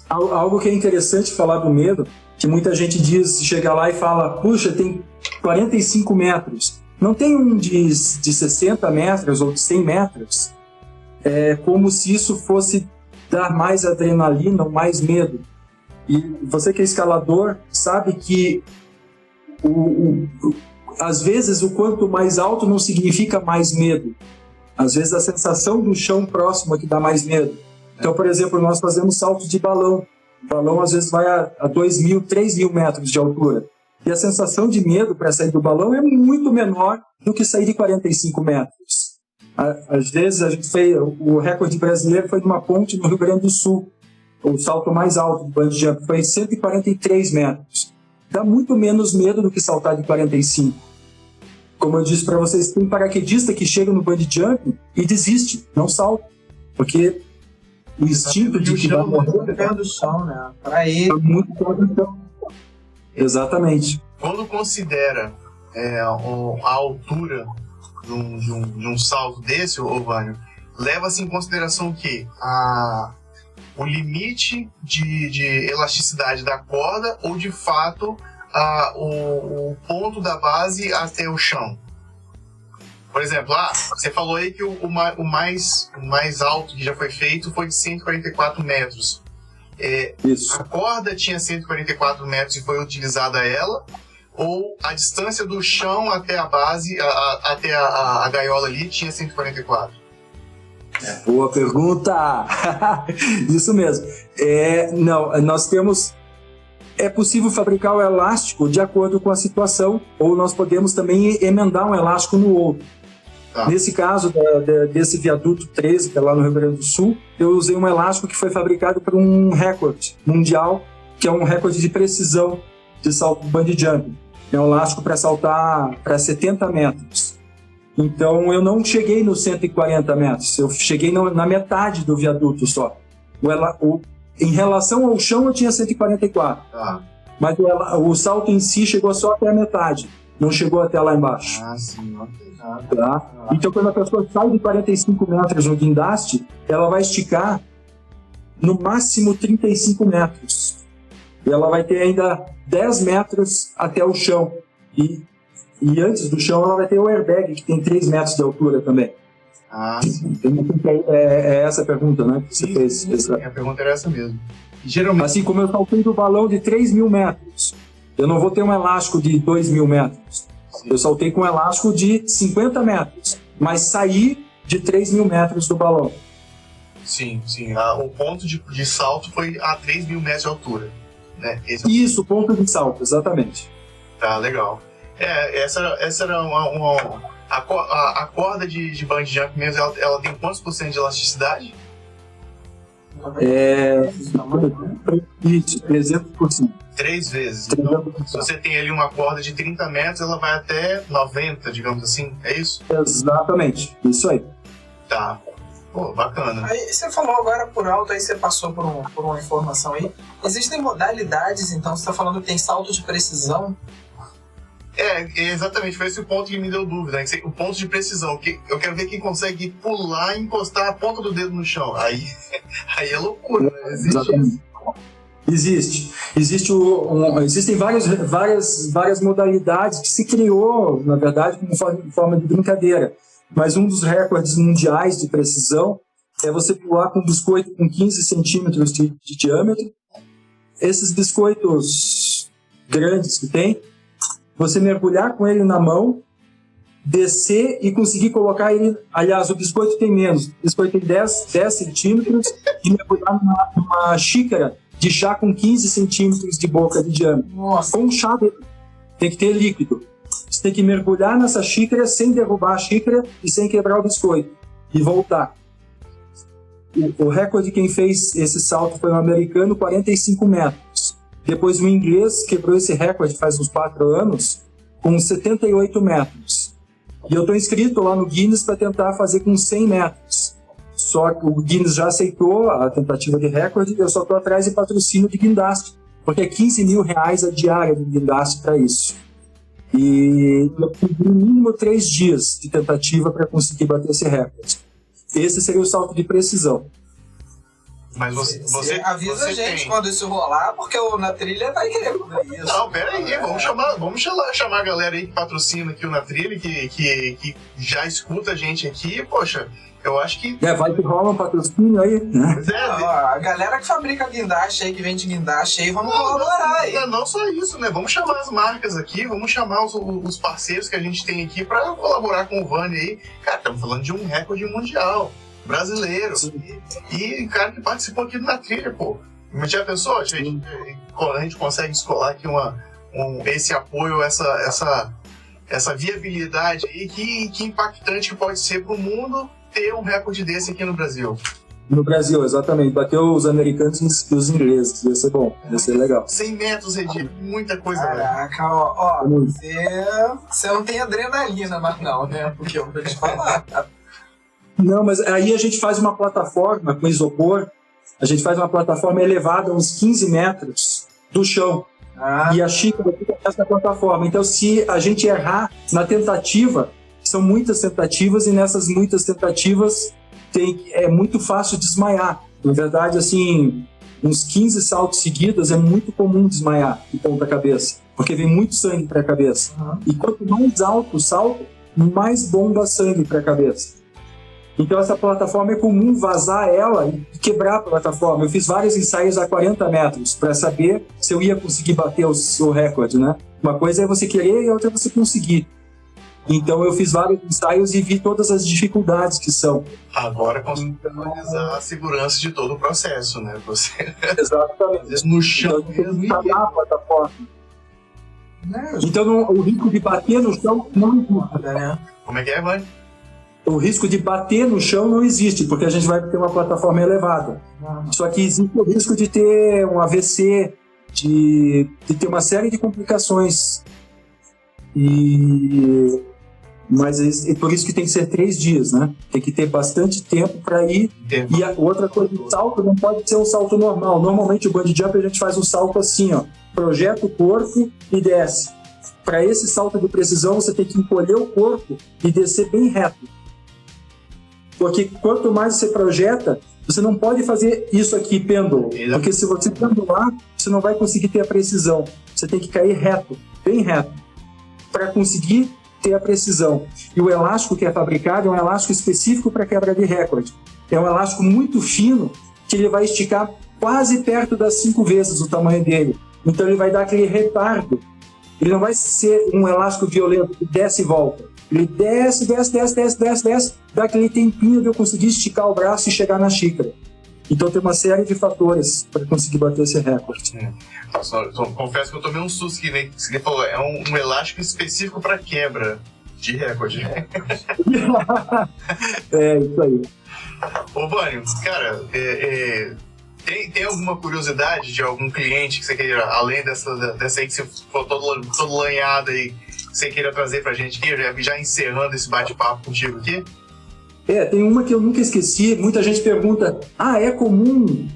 Algo que é interessante falar do medo, que muita gente diz, chega lá e fala, puxa, tem 45 metros. Não tem um de 60 metros ou de 100 metros? É como se isso fosse dar mais adrenalina ou mais medo. E você que é escalador sabe que às vezes o quanto mais alto não significa mais medo. Às vezes a sensação do chão próximo é que dá mais medo. Então, por exemplo, nós fazemos saltos de balão. O balão às vezes vai a 2.000, 3.000 metros de altura. E a sensação de medo para sair do balão é muito menor do que sair de 45 metros. Às vezes a gente fez, o recorde brasileiro foi numa ponte no Rio Grande do Sul. O salto mais alto do bungee jump foi 143 metros. Dá muito menos medo do que saltar de 45. Como eu disse para vocês, tem paraquedista que chega no bungee jump e desiste, não salta. Porque o instinto de que vai morrer perto do chão, né? Para ele. É muito perto do chão. Exatamente. Quando considera a altura de um salto desse, Vânio, leva-se em consideração que o limite de elasticidade da corda ou, de fato, o ponto da base até o chão. Por exemplo, você falou aí que o mais alto que já foi feito foi de 144 metros. Isso. A corda tinha 144 metros e foi utilizada ela, ou a distância do chão até a base, até a gaiola ali, tinha 144? Boa pergunta! Isso mesmo. Não, nós temos... É possível fabricar o elástico de acordo com a situação, ou nós podemos também emendar um elástico no outro. Tá. Nesse caso, desse viaduto 13, que é lá no Rio Grande do Sul, eu usei um elástico que foi fabricado por um recorde mundial, que é um recorde de precisão de salto bungee jump. É um elástico para saltar para 70 metros. Então, eu não cheguei nos 140 metros, eu cheguei na metade do viaduto só. Em relação ao chão, eu tinha 144. Tá. Mas o salto em si chegou só até a metade, não chegou até lá embaixo. Sim, tá? Então, quando a pessoa sai de 45 metros no guindaste, ela vai esticar no máximo 35 metros. E ela vai ter ainda 10 metros até o chão. E antes do chão, ela vai ter o airbag, que tem 3 metros de altura também. Sim. É essa a pergunta, né? Que você fez. Sim, a pergunta era essa mesmo. Geralmente... Assim como eu saltei do balão de 3.000 metros, eu não vou ter um elástico de 2.000 metros. Sim. Eu saltei com um elástico de 50 metros, mas saí de 3.000 metros do balão. Sim. O ponto de salto foi a 3.000 metros de altura. Né? Isso, ponto de salto, exatamente. Tá, legal. Essa era a corda de bungee jump mesmo, ela tem quantos por cento de elasticidade? Isso, 300%. 3 vezes. Então, se você tem ali uma corda de 30 metros, ela vai até 90, digamos assim, é isso? Exatamente, isso aí. Tá. Pô, bacana. Aí você falou agora por alto, aí você passou por uma informação aí. Existem modalidades, então, você está falando que tem salto de precisão? Exatamente, foi esse o ponto que me deu dúvida, né? O ponto de precisão, que eu quero ver quem consegue pular e encostar a ponta do dedo no chão. Aí é loucura, né? Existe. Existem várias modalidades que se criou, na verdade, como forma de brincadeira. Mas um dos recordes mundiais de precisão é você pular com um biscoito com 15 centímetros de diâmetro. Esses biscoitos grandes que tem, você mergulhar com ele na mão, descer e conseguir colocar ele... Aliás, o biscoito tem menos. O biscoito tem 10 centímetros e mergulhar numa xícara de chá com 15 centímetros de boca de diâmetro. Nossa. Com chá tem que ter líquido. Você tem que mergulhar nessa xícara sem derrubar a xícara e sem quebrar o biscoito. E voltar. O recorde de quem fez esse salto foi um americano, 45 metros. Depois um inglês quebrou esse recorde faz uns 4 anos, com 78 metros. E eu estou inscrito lá no Guinness para tentar fazer com 100 metros. Só que o Guinness já aceitou a tentativa de recorde, eu só estou atrás de patrocínio de guindaste, porque é 15 mil reais a diária de guindaste para isso. E eu tive no mínimo 3 dias de tentativa para conseguir bater esse recorde. Esse seria o salto de precisão. Mas você avisa você a gente tem. quando isso rolar, porque o Na Trilha vai querer cobrir isso. Não, pera aí, vamos chamar a galera aí que patrocina aqui o Na Trilha, que já escuta a gente aqui. Poxa, eu acho que... Vai que rola um patrocínio aí, né? Pois é, Ó, a galera que fabrica guindaste aí, que vende guindaste aí, vamos colaborar aí. Não só isso, né? Vamos chamar as marcas aqui, vamos chamar os parceiros que a gente tem aqui para colaborar com o Vani aí. Cara, estamos falando de um recorde mundial, brasileiro. E cara que participou aqui Na Trilha, pô. Mas já pensou? A gente consegue escolar aqui esse apoio, essa viabilidade aí, que impactante que pode ser para o mundo ter um recorde desse aqui no Brasil. No Brasil, exatamente. Bateu os americanos e os ingleses. Ia ser bom, ia ser legal. 100 metros, Edi, muita coisa, velho. Caraca, ó, você não tem adrenalina mais não, né? Porque eu vou te falar. Não, mas aí a gente faz uma plataforma com isopor, a gente faz uma plataforma elevada uns 15 metros do chão. E a xícara fica nessa plataforma. Então, se a gente errar na tentativa, são muitas tentativas, e nessas muitas tentativas é muito fácil desmaiar. Na verdade, assim, uns 15 saltos seguidos é muito comum desmaiar de ponta cabeça, porque vem muito sangue para a cabeça. E quanto mais alto o salto, mais bomba sangue para a cabeça. Então essa plataforma é comum vazar ela e quebrar a plataforma. Eu fiz vários ensaios a 40 metros para saber se eu ia conseguir bater o seu recorde, né? Uma coisa é você querer e a outra é você conseguir. Então eu fiz vários ensaios e vi todas as dificuldades que são. Agora conseguimos analisar a segurança de todo o processo, né? Você Exatamente. no chão Então, tem que mesmo. instalar a plataforma. Então o risco de bater no chão não existe. Né? Como é que é, Vani? O risco de bater no chão não existe, porque a gente vai ter uma plataforma elevada. Só que existe o risco de ter um AVC, de ter uma série de complicações. Mas é por isso que tem que ser 3 dias, né? Tem que ter bastante tempo para ir. E a outra coisa, o salto não pode ser um salto normal. Normalmente o bungee jump a gente faz um salto assim, ó. Projeta o corpo e desce. Para esse salto de precisão, você tem que encolher o corpo e descer bem reto. Porque quanto mais você projeta, você não pode fazer isso aqui pêndulo. Porque se você pendular, você não vai conseguir ter a precisão. Você tem que cair reto, bem reto, para conseguir ter a precisão. E o elástico que é fabricado é um elástico específico para quebra de recorde. É um elástico muito fino que ele vai esticar quase perto das 5 vezes o tamanho dele. Então ele vai dar aquele retardo. Ele não vai ser um elástico violento que desce e volta. Ele desce, dá aquele tempinho de eu conseguir esticar o braço e chegar na xícara. Então tem uma série de fatores para conseguir bater esse recorde. Confesso que eu tomei um susto que nem você falou, é um elástico específico para quebra de recorde. É, isso aí. Ô, Vânio, cara, tem alguma curiosidade de algum cliente que você queira, além dessa aí que você ficou todo lanhado aí, que você queira trazer pra gente aqui, já encerrando esse bate-papo contigo aqui? Tem uma que eu nunca esqueci. Muita gente pergunta, é comum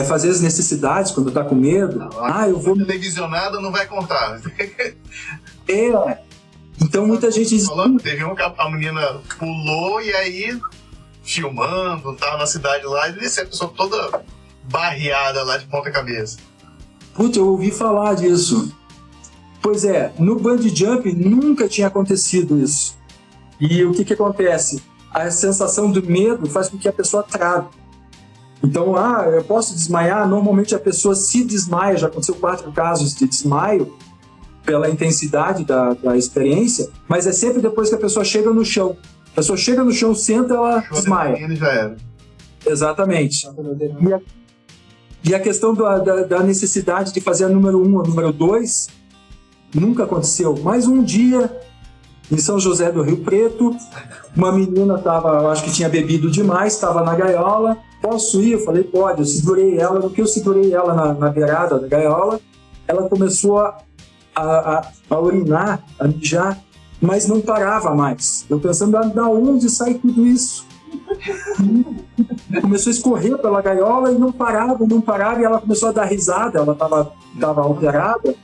fazer as necessidades quando tá com medo? Eu vou... Televisionada não vai contar. Então muita gente diz... Teve a menina pulou e aí, filmando, tava na cidade lá, e desceu a pessoa toda barreada lá de ponta cabeça. Putz, eu ouvi falar disso. Pois é, no bungee jump nunca tinha acontecido isso. E o que acontece? A sensação do medo faz com que a pessoa trave. Então, eu posso desmaiar? Normalmente a pessoa se desmaia, já aconteceu 4 casos de desmaio, pela intensidade da experiência, mas é sempre depois que a pessoa chega no chão. A pessoa chega no chão, senta, ela desmaia. E já era. Exatamente. E a questão da necessidade de fazer a número 1 ou a número 2 nunca aconteceu. Mas um dia em São José do Rio Preto. Uma menina eu acho que tinha bebido demais, estava na gaiola. Posso ir? Eu falei, pode. Eu segurei ela. No que eu segurei ela na beirada da gaiola, ela começou a urinar, a mijar, mas não parava mais. Eu pensando, da onde sai tudo isso? Começou a escorrer pela gaiola e não parava, e ela começou a dar risada, ela estava alterada,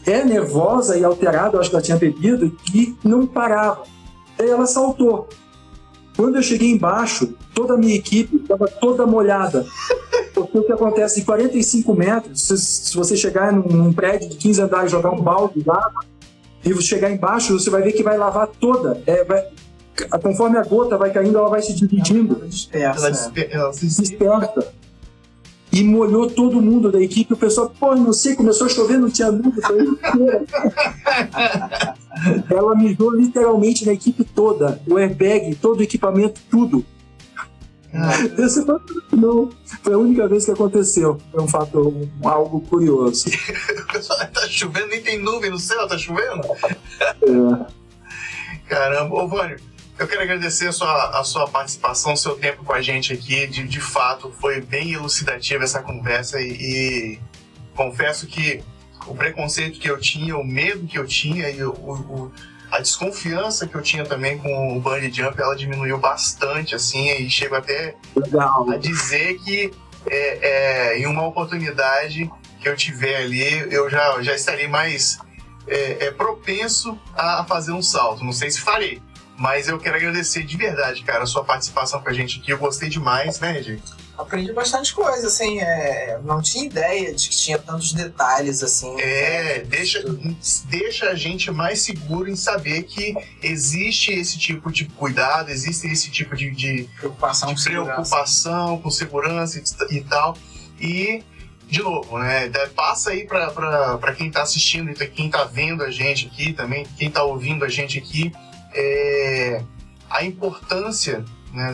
nervosa e alterada, acho que ela tinha bebido, e não parava. Aí ela saltou. Quando eu cheguei embaixo, toda a minha equipe estava toda molhada. Porque o que acontece, em 45 metros, se você chegar num prédio de 15 andares e jogar um balde lá, e você chegar embaixo, você vai ver que vai lavar toda. Conforme a gota vai caindo, ela vai se dividindo. Ela se dispersa. E molhou todo mundo da equipe. O pessoal, não sei, começou a chover, não tinha nada. Ela mijou literalmente na equipe toda. O airbag, todo o equipamento, tudo. Não, foi a única vez que aconteceu. Foi um fato, algo curioso. Tá chovendo, nem tem nuvem no céu, tá chovendo? Caramba, ô Vânio, eu quero agradecer a sua participação, o seu tempo com a gente aqui. De fato, foi bem elucidativa essa conversa e confesso que o preconceito que eu tinha, o medo que eu tinha e a desconfiança que eu tinha também com o bungee jump, ela diminuiu bastante, assim, e chego até a dizer que em uma oportunidade que eu tiver ali, eu já estarei mais propenso a fazer um salto. Não sei se farei, mas eu quero agradecer de verdade, cara, a sua participação com a gente aqui. Eu gostei demais, né, Regi? Aprendi bastante coisa, assim, não tinha ideia de que tinha tantos detalhes, assim. Deixa a gente mais seguro em saber que existe esse tipo de cuidado, existe esse tipo de preocupação com segurança e tal. E, de novo, né, passa aí para quem tá assistindo e quem tá vendo a gente aqui também, quem tá ouvindo a gente aqui, a importância, né,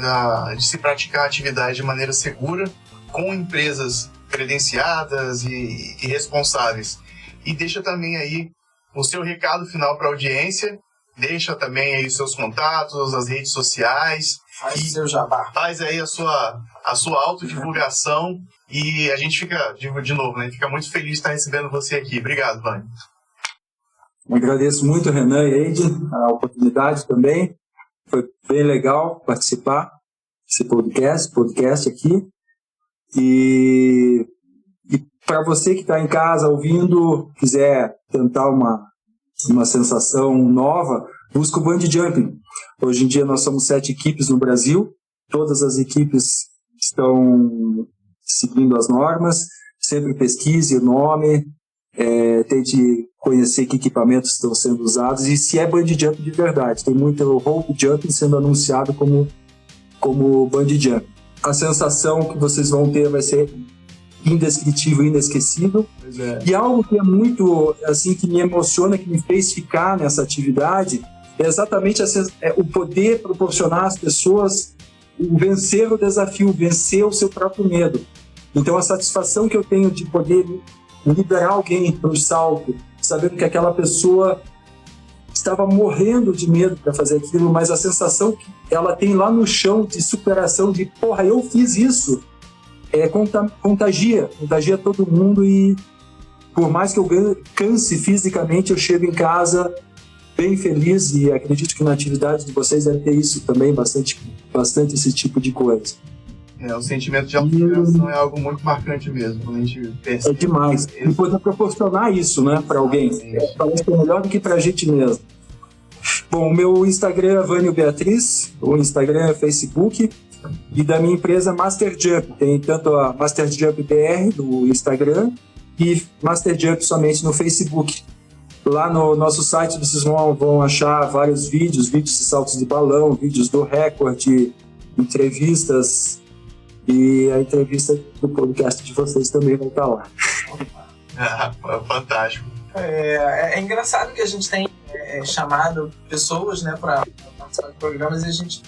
de se praticar a atividade de maneira segura, com empresas credenciadas e responsáveis. E deixa também aí o seu recado final para a audiência, deixa também aí os seus contatos, as redes sociais. Faz o seu jabá. Faz aí a sua autodivulgação e a gente fica, de novo, né, fica muito feliz de estar recebendo você aqui. Obrigado, Vânio. Agradeço muito, Renan e Eide, a oportunidade também. Foi bem legal participar desse podcast aqui. E para você que está em casa ouvindo, quiser tentar uma sensação nova, busca o bungee jumping. Hoje em dia nós somos 7 equipes no Brasil. Todas as equipes estão seguindo as normas. Sempre pesquise o nome, tente conhecer que equipamentos estão sendo usados e se é bungee jump de verdade. Tem muito rope jumping sendo anunciado como bungee jump. A sensação que vocês vão ter vai ser indescritível e inesquecível. E algo que é muito, assim, que me emociona, que me fez ficar nessa atividade, é exatamente o poder proporcionar às pessoas vencer o desafio, vencer o seu próprio medo. Então a satisfação que eu tenho de poder liberar alguém para o salto, sabendo que aquela pessoa estava morrendo de medo para fazer aquilo, mas a sensação que ela tem lá no chão de superação, de porra, eu fiz isso, contagia todo mundo. E por mais que eu canse fisicamente, eu chego em casa bem feliz e acredito que na atividade de vocês deve ter isso também, bastante esse tipo de coisa. O sentimento de autossuperação é algo muito marcante mesmo. Quando a gente percebe. É demais. E poder proporcionar isso, né, para alguém. Parece que é melhor do que para a gente mesmo. Bom, o meu Instagram é Vânio Beatriz, o Instagram é Facebook, e da minha empresa Master Jump. Tem tanto a Master Jump BR no Instagram e Master Jump somente no Facebook. Lá no nosso site vocês vão achar vários vídeos de saltos de balão, vídeos do recorde, entrevistas. E a entrevista do podcast de vocês também vai estar lá. Fantástico. É engraçado que a gente tem chamado pessoas, né, para participar de programas e a gente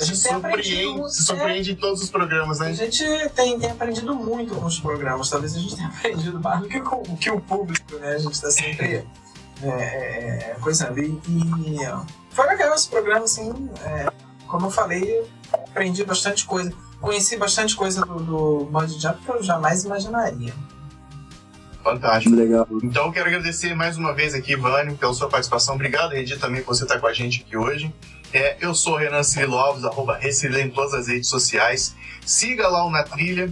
se surpreende em todos os programas, né? A gente tem aprendido muito com os programas. Talvez a gente tenha aprendido mais do que o público, né? A gente está sempre coisa. E foi legal esse programa, assim, como eu falei, aprendi bastante coisa. Conheci bastante coisa do bungee jump que eu jamais imaginaria. Fantástico. Legal. Então eu quero agradecer mais uma vez aqui, Vânio, pela sua participação. Obrigado, Redi, também por você estar com a gente aqui hoje. Eu sou Renan Cirilo Alves, @Recirilo em todas as redes sociais. Siga lá o Na Trilha,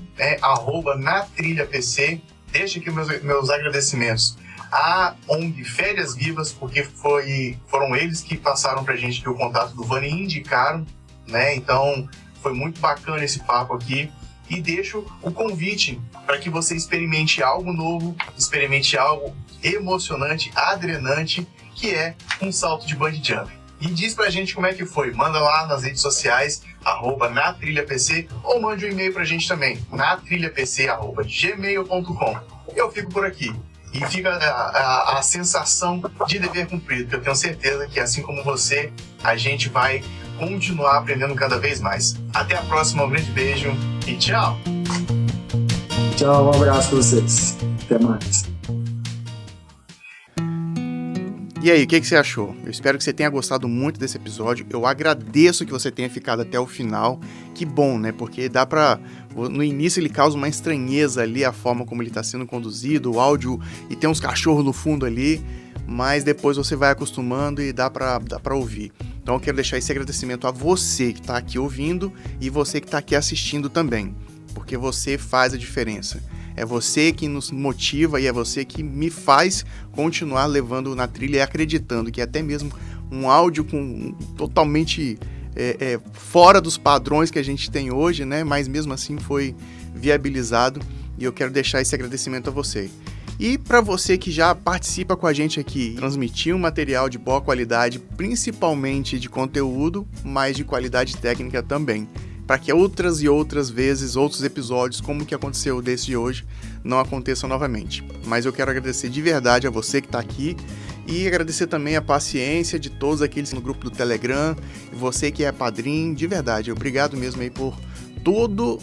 @NaTrilhaPC. Deixe aqui meus agradecimentos à ONG Férias Vivas, porque foram eles que passaram pra gente aqui o contato do Vânio e indicaram, né? Então foi muito bacana esse papo aqui. E deixo o convite para que você experimente algo novo, experimente algo emocionante, adrenante, que é um salto de bungee jump. E diz pra gente como é que foi. Manda lá nas redes sociais, @NaTrilhaPC, ou mande um e-mail pra gente também, natrilhapc@gmail.com. Eu fico por aqui. E fica a sensação de dever cumprido, porque eu tenho certeza que, assim como você, a gente vai continuar aprendendo cada vez mais. Até a próxima, um grande beijo e tchau! Tchau, um abraço para vocês. Até mais. E aí, o que você achou? Eu espero que você tenha gostado muito desse episódio. Eu agradeço que você tenha ficado até o final. Que bom, né? Porque dá pra... No início ele causa uma estranheza ali, a forma como ele tá sendo conduzido, o áudio, e tem uns cachorros no fundo ali, mas depois você vai acostumando e dá pra ouvir. Então eu quero deixar esse agradecimento a você que tá aqui ouvindo e você que tá aqui assistindo também, porque você faz a diferença. É você que nos motiva e é você que me faz continuar levando Na Trilha e acreditando que até mesmo um áudio totalmente fora dos padrões que a gente tem hoje, né? Mas mesmo assim foi viabilizado e eu quero deixar esse agradecimento a você. E para você que já participa com a gente aqui, transmitir um material de boa qualidade, principalmente de conteúdo, mas de qualidade técnica também, para que outras e outras vezes, outros episódios, como o que aconteceu desse de hoje, não aconteçam novamente. Mas eu quero agradecer de verdade a você que está aqui e agradecer também a paciência de todos aqueles no grupo do Telegram, e você que é padrinho, de verdade, obrigado mesmo aí por tudo.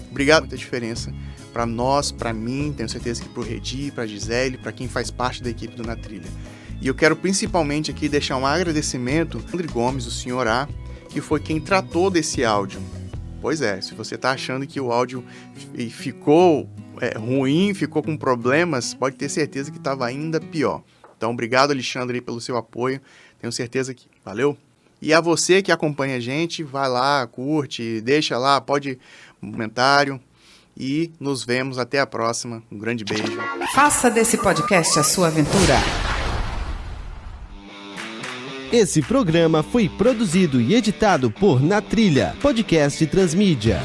Obrigado, muita diferença para nós, para mim, tenho certeza que para o Redi, para a Gisele, para quem faz parte da equipe do Na Trilha. E eu quero principalmente aqui deixar um agradecimento ao André Gomes, o Senhor A, que foi quem tratou desse áudio. Pois é, se você está achando que o áudio ficou ruim, ficou com problemas, pode ter certeza que estava ainda pior. Então, obrigado, Alexandre, pelo seu apoio. Tenho certeza que valeu. E a você que acompanha a gente, vai lá, curte, deixa lá, pode um comentário. E nos vemos até a próxima. Um grande beijo. Faça desse podcast a sua aventura. Esse programa foi produzido e editado por Na Trilha, podcast Transmídia.